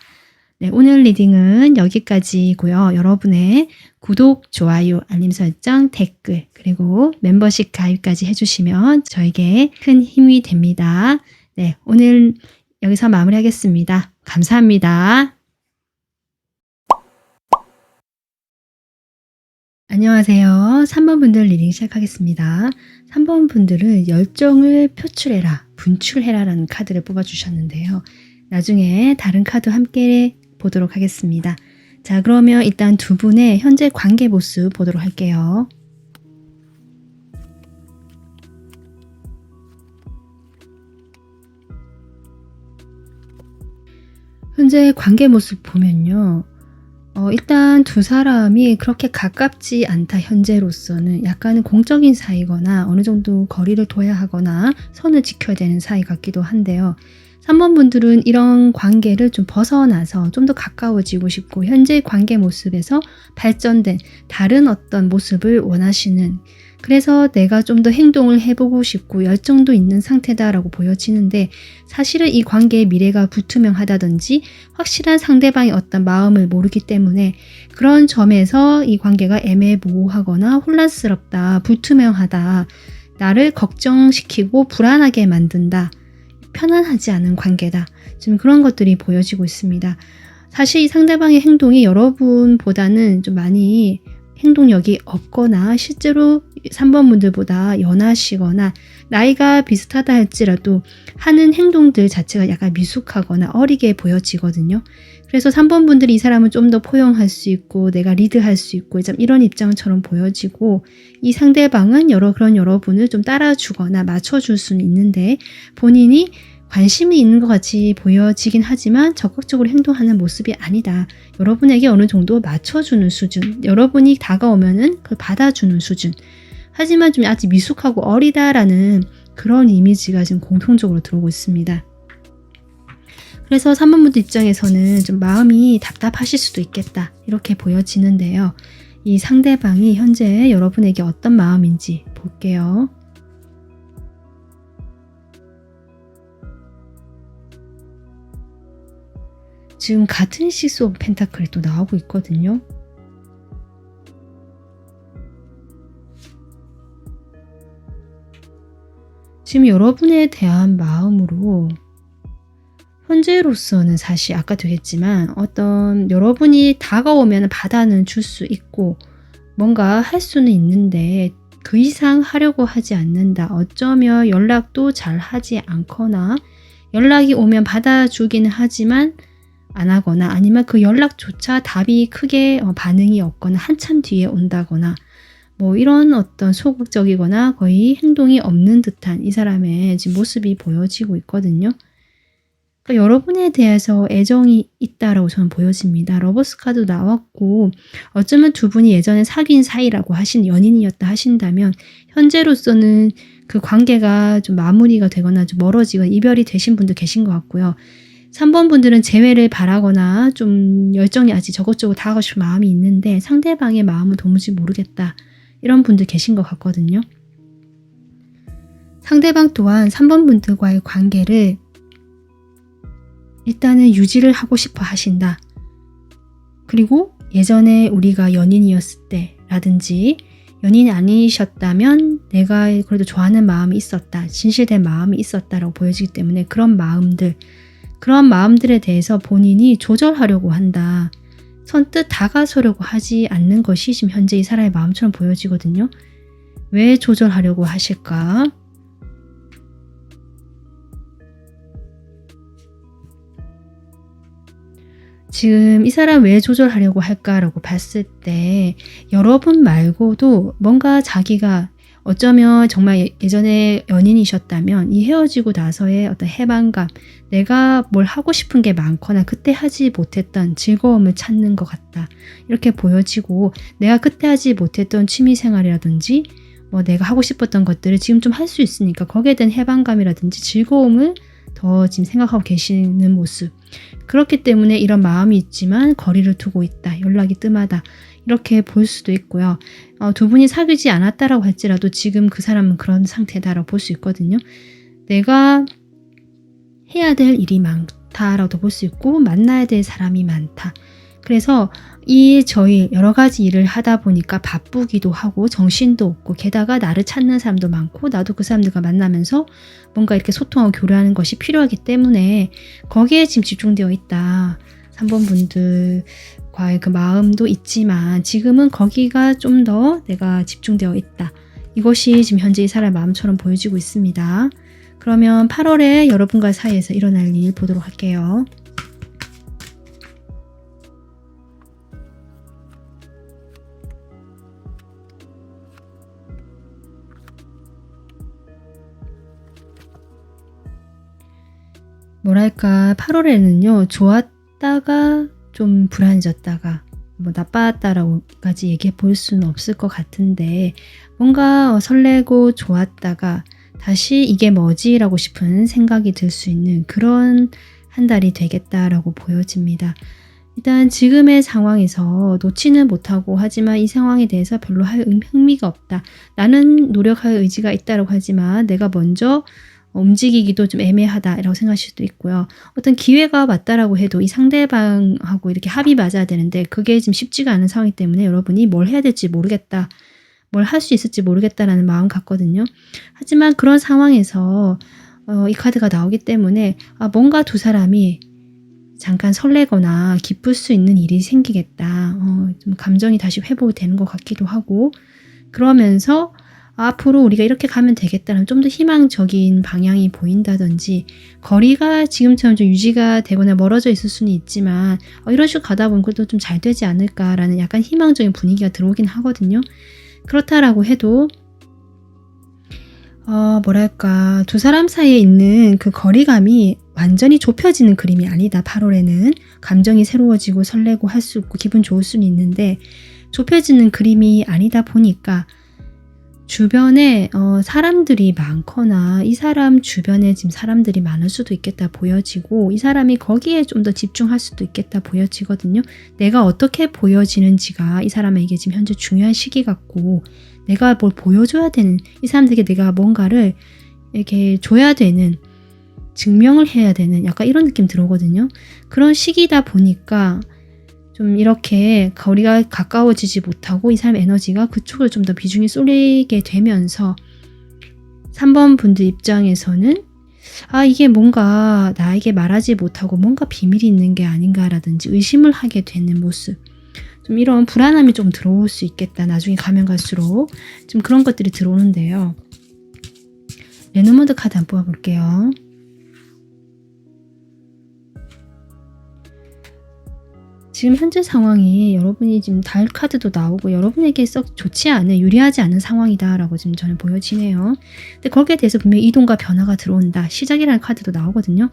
[SPEAKER 1] 네, 오늘 리딩은 여기까지고요. 여러분의 구독, 좋아요, 알림 설정, 댓글, 그리고 멤버십 가입까지 해주시면 저에게 큰 힘이 됩니다. 네, 오늘 여기서 마무리하겠습니다. 감사합니다. 안녕하세요. 3번 분들 리딩 시작하겠습니다. 3번 분들은 열정을 표출해라, 분출해라 라는 카드를 뽑아주셨는데요. 나중에 다른 카드 함께 보도록 하겠습니다. 자, 그러면 일단 두 분의 현재 관계 모습 보도록 할게요. 현재 관계 모습 보면요. 일단 두 사람이 그렇게 가깝지 않다. 현재로서는 약간은 공적인 사이거나 어느 정도 거리를 둬야 하거나 선을 지켜야 되는 사이 같기도 한데요. 3번 분들은 이런 관계를 좀 벗어나서 좀 더 가까워지고 싶고 현재 관계 모습에서 발전된 다른 어떤 모습을 원하시는, 그래서 내가 좀 더 행동을 해보고 싶고 열정도 있는 상태다라고 보여지는데 사실은 이 관계의 미래가 불투명하다든지 확실한 상대방의 어떤 마음을 모르기 때문에 그런 점에서 이 관계가 애매모호하거나 혼란스럽다, 불투명하다, 나를 걱정시키고 불안하게 만든다, 편안하지 않은 관계다. 지금 그런 것들이 보여지고 있습니다. 사실 이 상대방의 행동이 여러분보다는 좀 많이 행동력이 없거나 실제로 3번 분들보다 연하시거나 나이가 비슷하다 할지라도 하는 행동들 자체가 약간 미숙하거나 어리게 보여지거든요. 그래서 3번 분들이 이 사람을 좀 더 포용할 수 있고 내가 리드할 수 있고 좀 이런 입장처럼 보여지고 이 상대방은 그런 여러분을 좀 따라주거나 맞춰줄 수는 있는데 본인이 관심이 있는 것 같이 보여지긴 하지만 적극적으로 행동하는 모습이 아니다. 여러분에게 어느 정도 맞춰주는 수준, 여러분이 다가오면은 그걸 받아주는 수준. 하지만 좀 아직 미숙하고 어리다라는 그런 이미지가 지금 공통적으로 들어오고 있습니다. 그래서 3번 분들 입장에서는 좀 마음이 답답하실 수도 있겠다 이렇게 보여지는데요. 이 상대방이 현재 여러분에게 어떤 마음인지 볼게요. 지금 같은 식스 오브 펜타클이 또 나오고 있거든요. 지금 여러분에 대한 마음으로 현재로서는 사실 아까 되겠지만 어떤 여러분이 다가오면 받아는 줄 수 있고 뭔가 할 수는 있는데 그 이상 하려고 하지 않는다. 어쩌면 연락도 잘 하지 않거나 연락이 오면 받아주기는 하지만 안 하거나 아니면 그 연락조차 답이 크게 반응이 없거나 한참 뒤에 온다거나 뭐 이런 어떤 소극적이거나 거의 행동이 없는 듯한 이 사람의 지금 모습이 보여지고 있거든요. 그러니까 여러분에 대해서 애정이 있다라고 저는 보여집니다. 러버스 카드 나왔고 어쩌면 두 분이 예전에 사귄 사이라고 연인이었다 하신다면 현재로서는 그 관계가 좀 마무리가 되거나 좀 멀어지거나 이별이 되신 분도 계신 것 같고요. 3번 분들은 재회를 바라거나 좀 열정이 아직 저것저것 다가가고 싶은 마음이 있는데 상대방의 마음은 도무지 모르겠다. 이런 분들 계신 것 같거든요. 상대방 또한 3번 분들과의 관계를 일단은 유지를 하고 싶어 하신다. 그리고 예전에 우리가 연인이었을 때라든지 연인이 아니셨다면 내가 그래도 좋아하는 마음이 있었다. 진실된 마음이 있었다라고 보여지기 때문에 그런 마음들에 대해서 본인이 조절하려고 한다. 선뜻 다가서려고 하지 않는 것이 지금 현재 이 사람의 마음처럼 보여지거든요. 왜 조절하려고 하실까? 지금 이 사람 왜 조절하려고 할까라고 봤을 때 여러분 말고도 뭔가 자기가 어쩌면 정말 예전에 연인이셨다면 이 헤어지고 나서의 어떤 해방감, 내가 뭘 하고 싶은 게 많거나 그때 하지 못했던 즐거움을 찾는 것 같다. 이렇게 보여지고 내가 그때 하지 못했던 취미생활이라든지 뭐 내가 하고 싶었던 것들을 지금 좀 할 수 있으니까 거기에 대한 해방감이라든지 즐거움을 더 지금 생각하고 계시는 모습. 그렇기 때문에 이런 마음이 있지만 거리를 두고 있다. 연락이 뜸하다. 이렇게 볼 수도 있고요. 두 분이 사귀지 않았다라고 할지라도 지금 그 사람은 그런 상태다라고 볼 수 있거든요. 내가 해야 될 일이 많다라고도 볼 수 있고 만나야 될 사람이 많다. 그래서 저희 여러 가지 일을 하다 보니까 바쁘기도 하고 정신도 없고 게다가 나를 찾는 사람도 많고 나도 그 사람들과 만나면서 뭔가 이렇게 소통하고 교류하는 것이 필요하기 때문에 거기에 지금 집중되어 있다. 3번 분들과의 그 마음도 있지만 지금은 거기가 좀 더 내가 집중되어 있다. 이것이 지금 현재 이 사람의 마음처럼 보여지고 있습니다. 그러면 8월에 여러분과 사이에서 일어날 일 보도록 할게요. 뭐랄까 8월에는요 좋았다가 좀 불안해졌다가 뭐 나빴다라고까지 얘기해 볼 수는 없을 것 같은데 뭔가 설레고 좋았다가 다시 이게 뭐지라고 싶은 생각이 들 수 있는 그런 한 달이 되겠다라고 보여집니다. 일단 지금의 상황에서 놓지는 못하고 하지만 이 상황에 대해서 별로 할 흥미가 없다. 나는 노력할 의지가 있다고 하지만 내가 먼저 움직이기도 좀 애매하다라고 생각하실 수도 있고요. 어떤 기회가 왔다라고 해도 이 상대방하고 이렇게 합이 맞아야 되는데 그게 지금 쉽지가 않은 상황이기 때문에 여러분이 뭘 해야 될지 모르겠다. 뭘 할 수 있을지 모르겠다라는 마음 같거든요. 하지만 그런 상황에서 이 카드가 나오기 때문에 뭔가 두 사람이 잠깐 설레거나 기쁠 수 있는 일이 생기겠다. 좀 감정이 다시 회복이 되는 것 같기도 하고 그러면서 앞으로 우리가 이렇게 가면 되겠다는 좀 더 희망적인 방향이 보인다든지 거리가 지금처럼 좀 유지가 되거나 멀어져 있을 수는 있지만 이런 식으로 가다 보면 그래도 좀 잘 되지 않을까라는 약간 희망적인 분위기가 들어오긴 하거든요. 그렇다라고 해도 뭐랄까 두 사람 사이에 있는 그 거리감이 완전히 좁혀지는 그림이 아니다. 8월에는 감정이 새로워지고 설레고 할 수 있고 기분 좋을 수는 있는데 좁혀지는 그림이 아니다 보니까 주변에 사람들이 많거나 이 사람 주변에 지금 사람들이 많을 수도 있겠다 보여지고 이 사람이 거기에 좀 더 집중할 수도 있겠다 보여지거든요. 내가 어떻게 보여지는지가 이 사람에게 지금 현재 중요한 시기 같고 내가 뭘 보여줘야 되는 이 사람들에게 내가 뭔가를 이렇게 줘야 되는 증명을 해야 되는 약간 이런 느낌 들어오거든요. 그런 시기다 보니까 좀 이렇게 거리가 가까워지지 못하고 이 사람의 에너지가 그쪽으로 좀 더 비중이 쏠리게 되면서 3번 분들 입장에서는 이게 뭔가 나에게 말하지 못하고 뭔가 비밀이 있는 게 아닌가라든지 의심을 하게 되는 모습, 좀 이런 불안함이 좀 들어올 수 있겠다. 나중에 가면 갈수록 좀 그런 것들이 들어오는데요. 레노먼드 카드 한번 뽑아볼게요. 지금 현재 상황이 여러분이 지금 달 카드도 나오고 여러분에게 썩 좋지 않은, 유리하지 않은 상황이다 라고 지금 저는 보여지네요. 근데 거기에 대해서 분명히 이동과 변화가 들어온다. 시작이라는 카드도 나오거든요.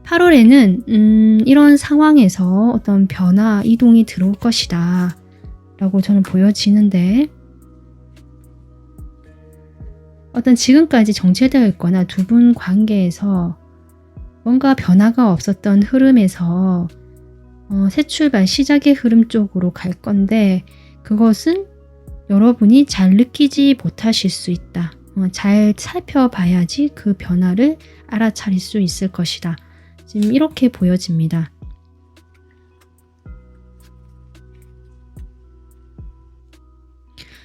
[SPEAKER 1] 8월에는 이런 상황에서 어떤 변화, 이동이 들어올 것이다 라고 저는 보여지는데, 어떤 지금까지 정체되어 있거나 두 분 관계에서 뭔가 변화가 없었던 흐름에서 새 출발, 시작의 흐름 쪽으로 갈 건데 그것은 여러분이 잘 느끼지 못하실 수 있다. 잘 살펴봐야지 그 변화를 알아차릴 수 있을 것이다. 지금 이렇게 보여집니다.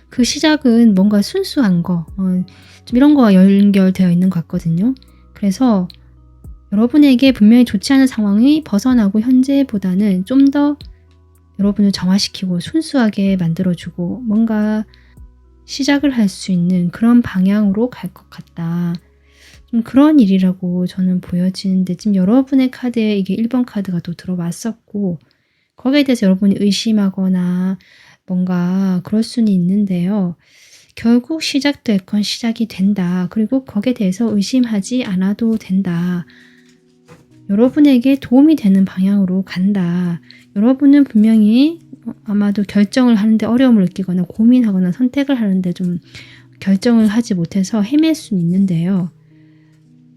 [SPEAKER 1] 그 시작은 뭔가 순수한 거, 좀 이런 거와 연결되어 있는 것 같거든요. 그래서 여러분에게 분명히 좋지 않은 상황이 벗어나고 현재보다는 좀 더 여러분을 정화시키고 순수하게 만들어주고 뭔가 시작을 할 수 있는 그런 방향으로 갈 것 같다. 좀 그런 일이라고 저는 보여지는데, 지금 여러분의 카드에 이게 1번 카드가 또 들어왔었고 거기에 대해서 여러분이 의심하거나 뭔가 그럴 수는 있는데요. 결국 시작됐건 시작이 된다. 그리고 거기에 대해서 의심하지 않아도 된다. 여러분에게 도움이 되는 방향으로 간다. 여러분은 분명히 아마도 결정을 하는데 어려움을 느끼거나 고민하거나 선택을 하는데 좀 결정을 하지 못해서 헤맬 수는 있는데요.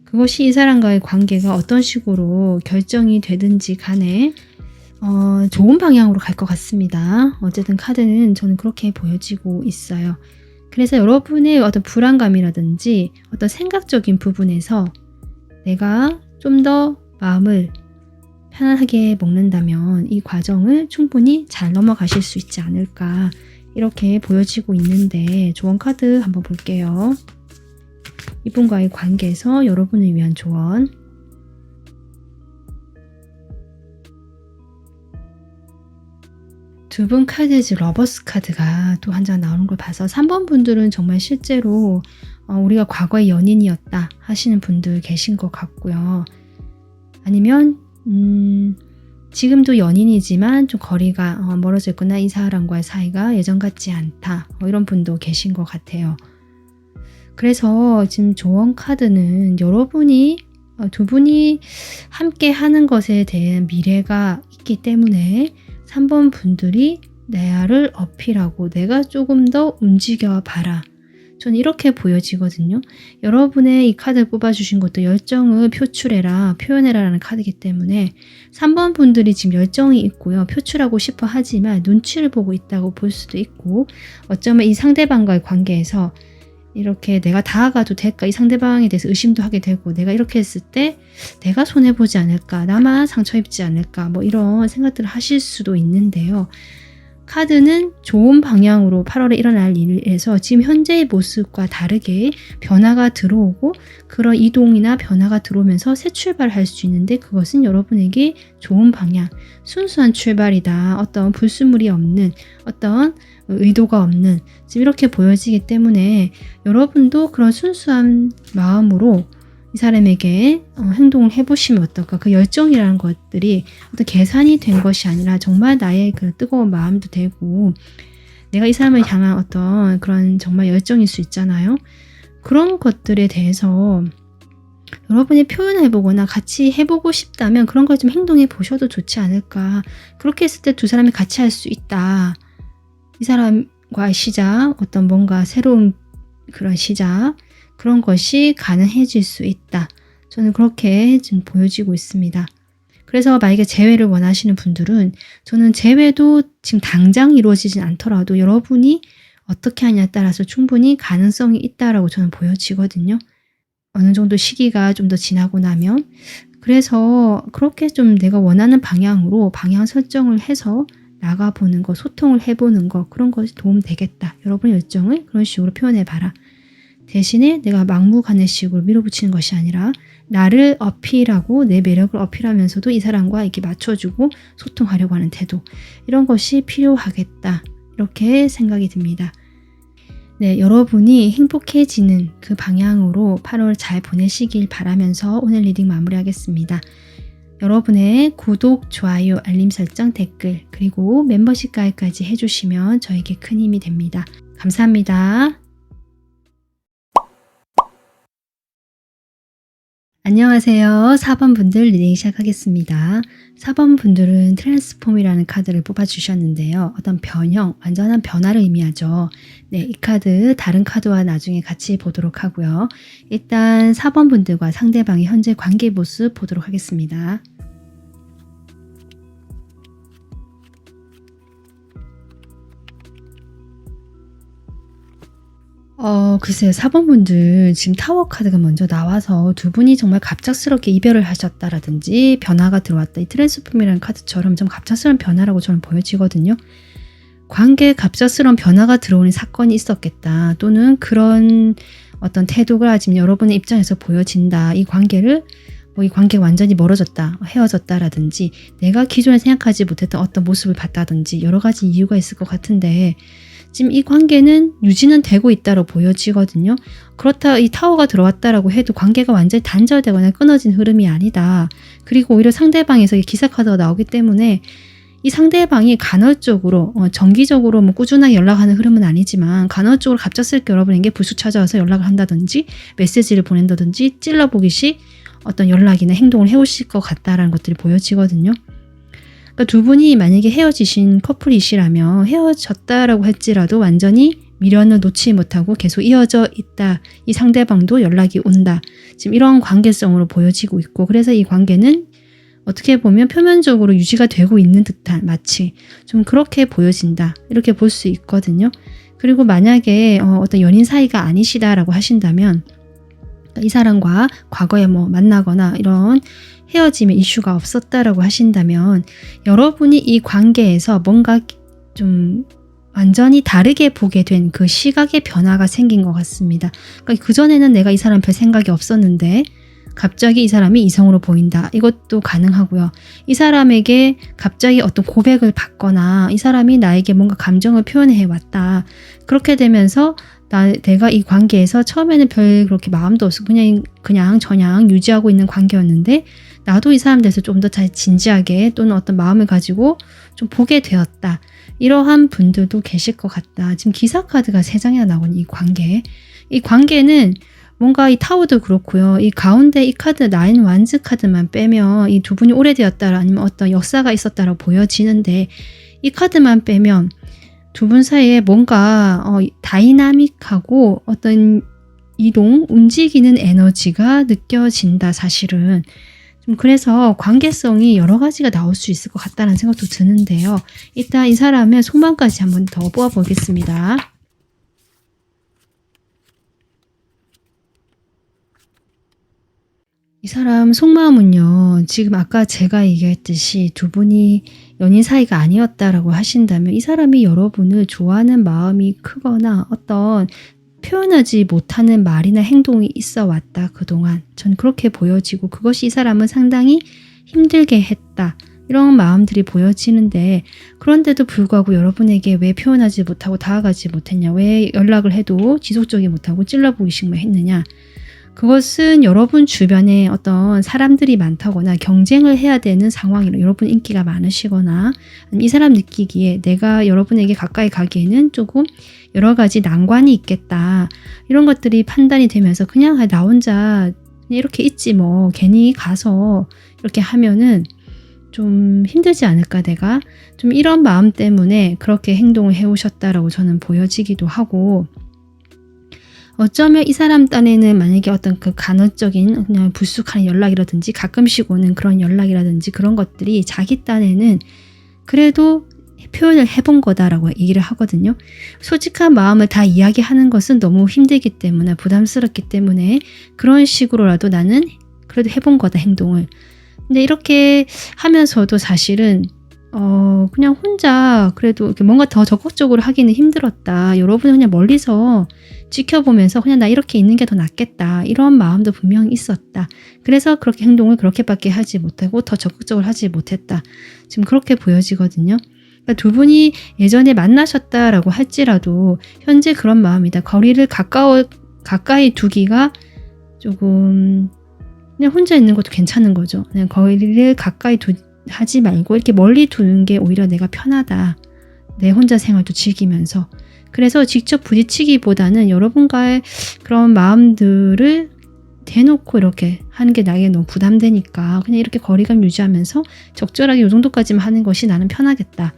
[SPEAKER 1] 그것이 이 사람과의 관계가 어떤 식으로 결정이 되든지 간에 좋은 방향으로 갈 것 같습니다. 어쨌든 카드는 저는 그렇게 보여지고 있어요. 그래서 여러분의 어떤 불안감이라든지 어떤 생각적인 부분에서 내가 좀 더 마음을 편안하게 먹는다면 이 과정을 충분히 잘 넘어가실 수 있지 않을까, 이렇게 보여지고 있는데 조언 카드 한번 볼게요. 이분과의 관계에서 여러분을 위한 조언. 두 분 카드지 러버스 카드가 또 한 장 나오는 걸 봐서 3번 분들은 정말 실제로 우리가 과거의 연인이었다 하시는 분들 계신 것 같고요. 아니면 지금도 연인이지만 좀 거리가 멀어져 있거나 이 사람과의 사이가 예전 같지 않다, 이런 분도 계신 것 같아요. 그래서 지금 조언 카드는 여러분이 두 분이 함께 하는 것에 대한 미래가 있기 때문에 3번 분들이 나를 어필하고 내가 조금 더 움직여 봐라. 저는 이렇게 보여지거든요. 여러분의 이 카드를 뽑아주신 것도 열정을 표출해라, 표현해라 라는 카드이기 때문에 3번 분들이 지금 열정이 있고요. 표출하고 싶어 하지만 눈치를 보고 있다고 볼 수도 있고, 어쩌면 이 상대방과의 관계에서 이렇게 내가 다가가도 될까, 이 상대방에 대해서 의심도 하게 되고, 내가 이렇게 했을 때 내가 손해보지 않을까, 나만 상처 입지 않을까, 이런 생각들을 하실 수도 있는데요. 카드는 좋은 방향으로 8월에 일어날 일에서 지금 현재의 모습과 다르게 변화가 들어오고, 그런 이동이나 변화가 들어오면서 새 출발할 수 있는데 그것은 여러분에게 좋은 방향, 순수한 출발이다. 어떤 불순물이 없는, 어떤 의도가 없는, 지금 이렇게 보여지기 때문에 여러분도 그런 순수한 마음으로 이 사람에게 행동을 해보시면 어떨까. 그 열정이라는 것들이 어떤 계산이 된 것이 아니라 정말 나의 그 뜨거운 마음도 되고, 내가 이 사람을 향한 어떤 그런 정말 열정일 수 있잖아요. 그런 것들에 대해서 여러분이 표현해보거나 같이 해보고 싶다면 그런 걸 좀 행동해 보셔도 좋지 않을까. 그렇게 했을 때 두 사람이 같이 할 수 있다. 이 사람 새로움과의 시작, 어떤 뭔가 새로운 그런 시작, 그런 것이 가능해질 수 있다. 저는 그렇게 지금 보여지고 있습니다. 그래서 만약에 재회를 원하시는 분들은 저는 재회도 지금 당장 이루어지진 않더라도 여러분이 어떻게 하냐에 따라서 충분히 가능성이 있다라고 저는 보여지거든요. 어느 정도 시기가 좀 더 지나고 나면. 그래서 그렇게 좀 내가 원하는 방향으로 방향 설정을 해서 나가보는 거, 소통을 해보는 거, 그런 것이 도움되겠다. 여러분의 열정을 그런 식으로 표현해봐라. 대신에 내가 막무가내식으로 밀어붙이는 것이 아니라 나를 어필하고 내 매력을 어필하면서도 이 사람과 이렇게 맞춰주고 소통하려고 하는 태도, 이런 것이 필요하겠다. 이렇게 생각이 듭니다. 네, 여러분이 행복해지는 그 방향으로 8월 잘 보내시길 바라면서 오늘 리딩 마무리하겠습니다. 여러분의 구독, 좋아요, 알림 설정, 댓글, 그리고 멤버십 가입까지 해주시면 저에게 큰 힘이 됩니다. 감사합니다. 안녕하세요. 4번 분들 리딩 시작하겠습니다. 4번 분들은 트랜스폼이라는 카드를 뽑아주셨는데요. 어떤 변형, 완전한 변화를 의미하죠. 네, 이 카드 다른 카드와 나중에 같이 보도록 하고요. 일단 4번 분들과 상대방의 현재 관계 모습 보도록 하겠습니다. 글쎄요. 4번 분들 지금 타워 카드가 먼저 나와서 두 분이 정말 갑작스럽게 이별을 하셨다라든지 변화가 들어왔다. 이 트랜스폼이라는 카드처럼 좀 갑작스러운 변화라고 저는 보여지거든요. 관계에 갑작스러운 변화가 들어오는 사건이 있었겠다. 또는 그런 어떤 태도가 지금 여러분의 입장에서 보여진다. 이 관계를 이 관계가 완전히 멀어졌다, 헤어졌다라든지 내가 기존에 생각하지 못했던 어떤 모습을 봤다든지 여러 가지 이유가 있을 것 같은데 지금 이 관계는 유지는 되고 있다고 보여지거든요. 그렇다 이 타워가 들어왔다라고 해도 관계가 완전히 단절되거나 끊어진 흐름이 아니다. 그리고 오히려 상대방에서 기사 카드가 나오기 때문에 이 상대방이 간헐적으로 정기적으로 뭐 꾸준하게 연락하는 흐름은 아니지만 간헐적으로 갑작스럽게 여러분에게 불쑥 찾아와서 연락을 한다든지 메시지를 보낸다든지 찔러보기식 어떤 연락이나 행동을 해오실 것 같다라는 것들이 보여지거든요. 그러니까 두 분이 만약에 헤어지신 커플이시라면 헤어졌다라고 할지라도 완전히 미련을 놓지 못하고 계속 이어져 있다. 이 상대방도 연락이 온다. 지금 이런 관계성으로 보여지고 있고 그래서 이 관계는 어떻게 보면 표면적으로 유지가 되고 있는 듯한 마치 좀 그렇게 보여진다. 이렇게 볼 수 있거든요. 그리고 만약에 어떤 연인 사이가 아니시다라고 하신다면 이 사람과 과거에 뭐 만나거나 이런 헤어짐의 이슈가 없었다라고 하신다면 여러분이 이 관계에서 뭔가 좀 완전히 다르게 보게 된 그 시각의 변화가 생긴 것 같습니다. 그러니까 그전에는 내가 이 사람 별 생각이 없었는데 갑자기 이 사람이 이성으로 보인다. 이것도 가능하고요. 이 사람에게 갑자기 어떤 고백을 받거나 이 사람이 나에게 뭔가 감정을 표현해 왔다. 그렇게 되면서 내가 이 관계에서 처음에는 별 그렇게 마음도 없어 그냥 저냥 유지하고 있는 관계였는데 나도 이 사람 대해서 좀 더 잘 진지하게 또는 어떤 마음을 가지고 좀 보게 되었다. 이러한 분들도 계실 것 같다. 지금 기사 카드가 3장이나 나오는 이 관계. 이 관계는 뭔가 이 타워도 그렇고요. 이 가운데 이 카드 나인 완즈 카드만 빼면 이 두 분이 오래되었다 아니면 어떤 역사가 있었다라고 보여지는데 이 카드만 빼면 두 분 사이에 뭔가 다이나믹하고 어떤 이동, 움직이는 에너지가 느껴진다 사실은. 좀 그래서 관계성이 여러 가지가 나올 수 있을 것 같다는 생각도 드는데요. 일단 이 사람의 속마음까지 한번 더 뽑아보겠습니다. 이 사람 속마음은요. 지금 아까 제가 얘기했듯이 두 분이 연인 사이가 아니었다라고 하신다면 이 사람이 여러분을 좋아하는 마음이 크거나 어떤 표현하지 못하는 말이나 행동이 있어 왔다 그동안. 전 그렇게 보여지고 그것이 이 사람은 상당히 힘들게 했다. 이런 마음들이 보여지는데 그런데도 불구하고 여러분에게 왜 표현하지 못하고 다가가지 못했냐. 왜 연락을 해도 지속적이 못하고 찔러보기식만 했느냐. 그것은 여러분 주변에 어떤 사람들이 많다거나 경쟁을 해야 되는 상황이라 여러분 인기가 많으시거나 이 사람 느끼기에 내가 여러분에게 가까이 가기에는 조금 여러 가지 난관이 있겠다. 이런 것들이 판단이 되면서 그냥 나 혼자 이렇게 있지 뭐 괜히 가서 이렇게 하면은 좀 힘들지 않을까 내가 좀 이런 마음 때문에 그렇게 행동을 해오셨다라고 저는 보여지기도 하고 어쩌면 이 사람 딴에는 만약에 어떤 그 간헐적인 그냥 불쑥하는 연락이라든지 가끔씩 오는 그런 연락이라든지 그런 것들이 자기 딴에는 그래도 표현을 해본 거다라고 얘기를 하거든요. 솔직한 마음을 다 이야기하는 것은 너무 힘들기 때문에 부담스럽기 때문에 그런 식으로라도 나는 그래도 해본 거다 행동을. 근데 이렇게 하면서도 사실은 그냥 혼자 그래도 이렇게 뭔가 더 적극적으로 하기는 힘들었다. 여러분은 그냥 멀리서 지켜보면서 그냥 나 이렇게 있는 게 더 낫겠다. 이런 마음도 분명히 있었다. 그래서 그렇게 행동을 그렇게밖에 하지 못하고 더 적극적으로 하지 못했다. 지금 그렇게 보여지거든요. 그러니까 두 분이 예전에 만나셨다라고 할지라도 현재 그런 마음이다. 거리를 가까이 두기가 조금 그냥 혼자 있는 것도 괜찮은 거죠. 그냥 거리를 가까이 하지 말고 이렇게 멀리 두는 게 오히려 내가 편하다. 내 혼자 생활도 즐기면서. 그래서 직접 부딪히기보다는 여러분과의 그런 마음들을 대놓고 이렇게 하는 게 나에게 너무 부담되니까 그냥 이렇게 거리감 유지하면서 적절하게 이 정도까지만 하는 것이 나는 편하겠다.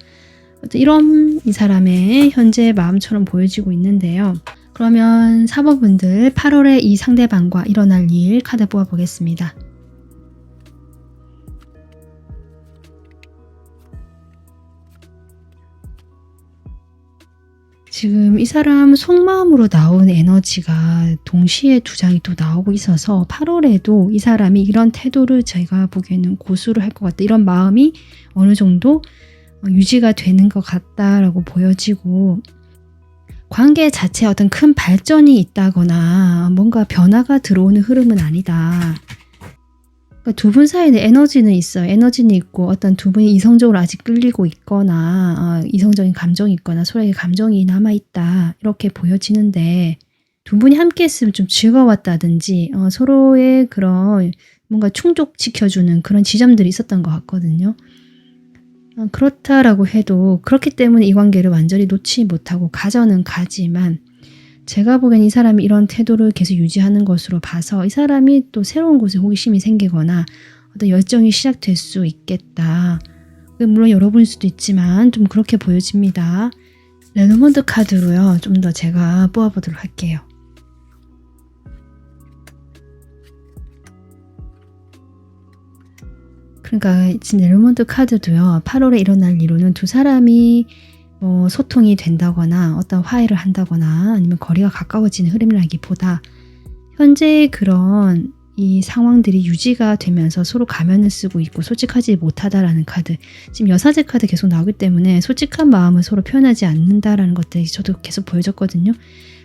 [SPEAKER 1] 이런 이 사람의 현재 마음처럼 보여지고 있는데요. 그러면 4번분들 8월에 이 상대방과 일어날 일 카드 뽑아보겠습니다. 지금 이 사람 속마음으로 나온 에너지가 동시에 두 장이 또 나오고 있어서 8월에도 이 사람이 이런 태도를 제가 보기에는 고수를 할 것 같다. 이런 마음이 어느 정도 유지가 되는 것 같다라고 보여지고 관계 자체에 어떤 큰 발전이 있다거나 뭔가 변화가 들어오는 흐름은 아니다. 그러니까 두 분 사이에 에너지는 있어요. 에너지는 있고 어떤 두 분이 이성적으로 아직 끌리고 있거나 이성적인 감정이 있거나 서로에게 감정이 남아있다. 이렇게 보여지는데 두 분이 함께 했으면 좀 즐거웠다든지 서로의 그런 뭔가 충족시켜주는 그런 지점들이 있었던 것 같거든요. 그렇다라고 해도 그렇기 때문에 이 관계를 완전히 놓지 못하고 가져는 가지만 제가 보기엔 이 사람이 이런 태도를 계속 유지하는 것으로 봐서 이 사람이 또 새로운 곳에 호기심이 생기거나 어떤 열정이 시작될 수 있겠다. 물론 여러분일 수도 있지만 좀 그렇게 보여집니다. 레노먼드 카드로요. 좀 더 제가 뽑아보도록 할게요. 그러니까 지금 레노먼드 카드도요. 8월에 일어날 일로는 두 사람이 소통이 된다거나 어떤 화해를 한다거나 아니면 거리가 가까워지는 흐름이라기보다 현재 그런 이 상황들이 유지가 되면서 서로 가면을 쓰고 있고 솔직하지 못하다라는 카드. 지금 여사제 카드 계속 나오기 때문에 솔직한 마음을 서로 표현하지 않는다라는 것들이 저도 계속 보여졌거든요.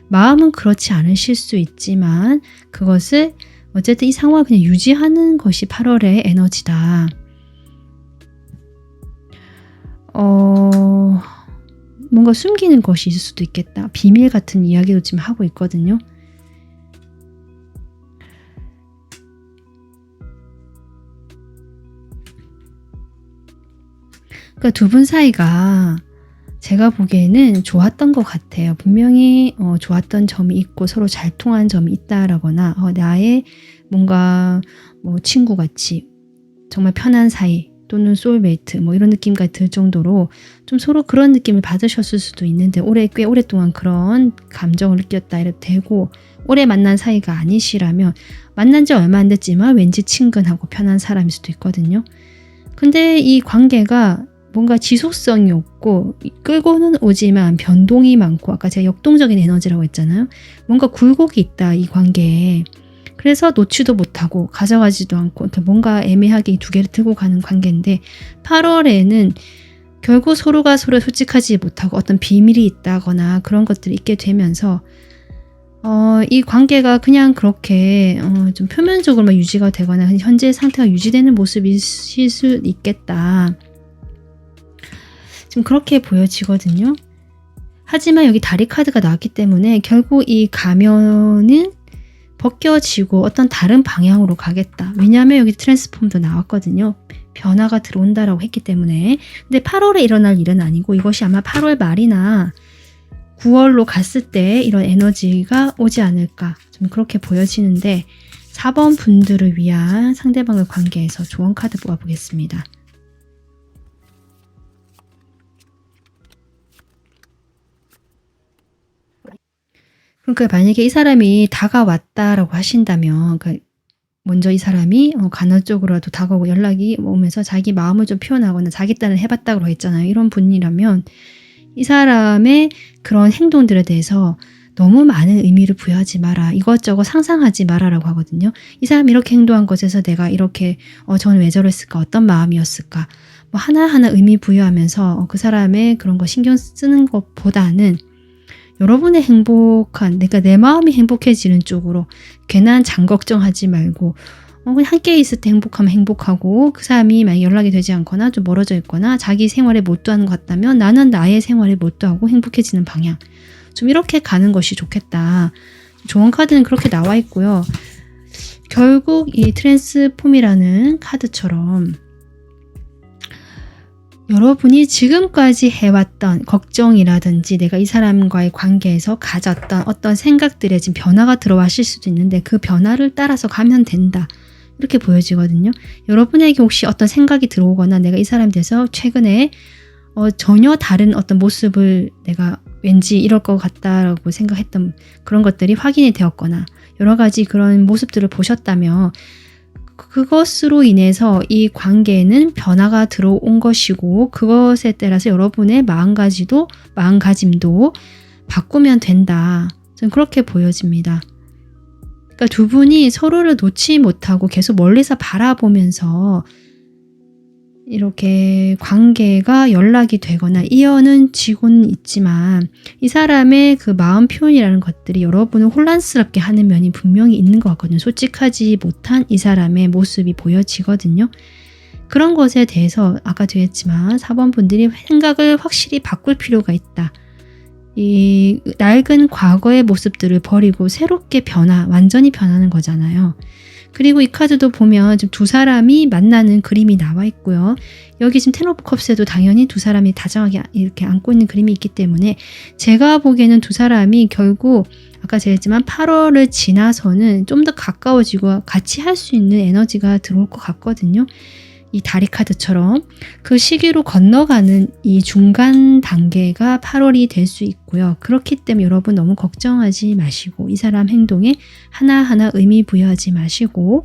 [SPEAKER 1] 마음은 그렇지 않으실 수 있지만 그것을 어쨌든 이 상황을 그냥 유지하는 것이 8월의 에너지다. 뭔가 숨기는 것이 있을 수도 있겠다. 비밀 같은 이야기도 지금 하고 있거든요. 그러니까 두 분 사이가 제가 보기에는 좋았던 것 같아요. 분명히 좋았던 점이 있고 서로 잘 통한 점이 있다라거나 나의 뭔가 친구같이 정말 편한 사이 또는 소울메이트 이런 느낌까지 들 정도로 좀 서로 그런 느낌을 받으셨을 수도 있는데 꽤 오랫동안 그런 감정을 느꼈다 이래도 되고 오래 만난 사이가 아니시라면 만난 지 얼마 안 됐지만 왠지 친근하고 편한 사람일 수도 있거든요. 근데 이 관계가 뭔가 지속성이 없고 끌고는 오지만 변동이 많고 아까 제가 역동적인 에너지라고 했잖아요. 뭔가 굴곡이 있다 이 관계에. 그래서 놓지도 못하고 가져가지도 않고 이렇게 뭔가 애매하게 두 개를 들고 가는 관계인데 8월에는 결국 서로가 서로 솔직하지 못하고 어떤 비밀이 있다거나 그런 것들이 있게 되면서 이 관계가 그냥 그렇게 좀 표면적으로만 유지가 되거나 현재 상태가 유지되는 모습일 수 있겠다. 지금 그렇게 보여지거든요. 하지만 여기 다리 카드가 나왔기 때문에 결국 이 가면은 벗겨지고 어떤 다른 방향으로 가겠다. 왜냐하면 여기 트랜스폼도 나왔거든요. 변화가 들어온다라고 했기 때문에. 근데 8월에 일어날 일은 아니고 이것이 아마 8월 말이나 9월로 갔을 때 이런 에너지가 오지 않을까. 좀 그렇게 보여지는데 4번 분들을 위한 상대방의 관계에서 조언 카드 뽑아보겠습니다. 그러니까 만약에 이 사람이 다가왔다라고 하신다면, 그러니까 먼저 이 사람이 간헐적으로라도 다가오고 연락이 오면서 자기 마음을 좀 표현하거나 자기 딴을 해봤다고 했잖아요. 이런 분이라면 이 사람의 그런 행동들에 대해서 너무 많은 의미를 부여하지 마라. 이것저것 상상하지 마라라고 하거든요. 이 사람이 이렇게 행동한 것에서 내가 이렇게 저는 왜 저랬을까? 어떤 마음이었을까? 뭐 하나하나 의미 부여하면서 그 사람의 그런 거 신경 쓰는 것보다는 여러분의 행복한, 그러니까 내 마음이 행복해지는 쪽으로 괜한 장 걱정하지 말고 그냥 함께 있을 때 행복하면 행복하고, 그 사람이 만약 연락이 되지 않거나 좀 멀어져 있거나 자기 생활에 몰두하는 것 같다면 나는 나의 생활에 몰두하고 행복해지는 방향, 좀 이렇게 가는 것이 좋겠다. 조언 카드는 그렇게 나와 있고요. 결국 이 트랜스폼이라는 카드처럼 여러분이 지금까지 해왔던 걱정이라든지 내가 이 사람과의 관계에서 가졌던 어떤 생각들에 지금 변화가 들어왔을 수도 있는데 그 변화를 따라서 가면 된다. 이렇게 보여지거든요. 여러분에게 혹시 어떤 생각이 들어오거나 내가 이 사람에 대해서 최근에 전혀 다른 어떤 모습을 내가 왠지 이럴 것 같다라고 생각했던 그런 것들이 확인이 되었거나 여러 가지 그런 모습들을 보셨다면 그것으로 인해서 이 관계에는 변화가 들어온 것이고 그것에 따라서 여러분의 마음가짐도 바꾸면 된다. 저는 그렇게 보여집니다. 그러니까 두 분이 서로를 놓지 못하고 계속 멀리서 바라보면서 이렇게 관계가 연락이 되거나 이어는 지고는 있지만 이 사람의 그 마음 표현이라는 것들이 여러분을 혼란스럽게 하는 면이 분명히 있는 것 같거든요. 솔직하지 못한 이 사람의 모습이 보여지거든요. 그런 것에 대해서 아까 되었지만 4번 분들이 생각을 확실히 바꿀 필요가 있다. 이 낡은 과거의 모습들을 버리고 새롭게 완전히 변하는 거잖아요. 그리고 이 카드도 보면 지금 두 사람이 만나는 그림이 나와 있고요. 여기 지금 텐 오브 컵스에도 당연히 두 사람이 다정하게 이렇게 안고 있는 그림이 있기 때문에 제가 보기에는 두 사람이 결국 아까 제가 했지만 8월을 지나서는 좀 더 가까워지고 같이 할 수 있는 에너지가 들어올 것 같거든요. 이 다리 카드처럼 그 시기로 건너가는 이 중간 단계가 8월이 될 수 있고요. 그렇기 때문에 여러분 너무 걱정하지 마시고 이 사람 행동에 하나하나 의미 부여하지 마시고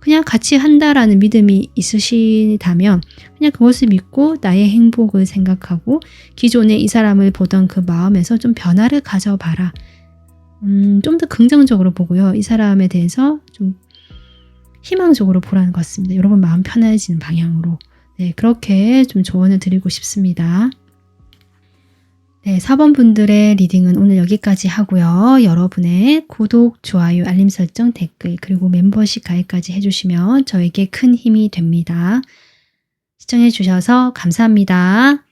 [SPEAKER 1] 그냥 같이 한다라는 믿음이 있으시다면 그냥 그것을 믿고 나의 행복을 생각하고 기존에 이 사람을 보던 그 마음에서 좀 변화를 가져봐라. 좀 더 긍정적으로 보고요. 이 사람에 대해서 좀 희망적으로 보라는 것 같습니다. 여러분 마음 편해지는 방향으로. 네, 그렇게 좀 조언을 드리고 싶습니다. 네, 4번 분들의 리딩은 오늘 여기까지 하고요. 여러분의 구독, 좋아요, 알림 설정, 댓글, 그리고 멤버십 가입까지 해주시면 저에게 큰 힘이 됩니다. 시청해 주셔서 감사합니다.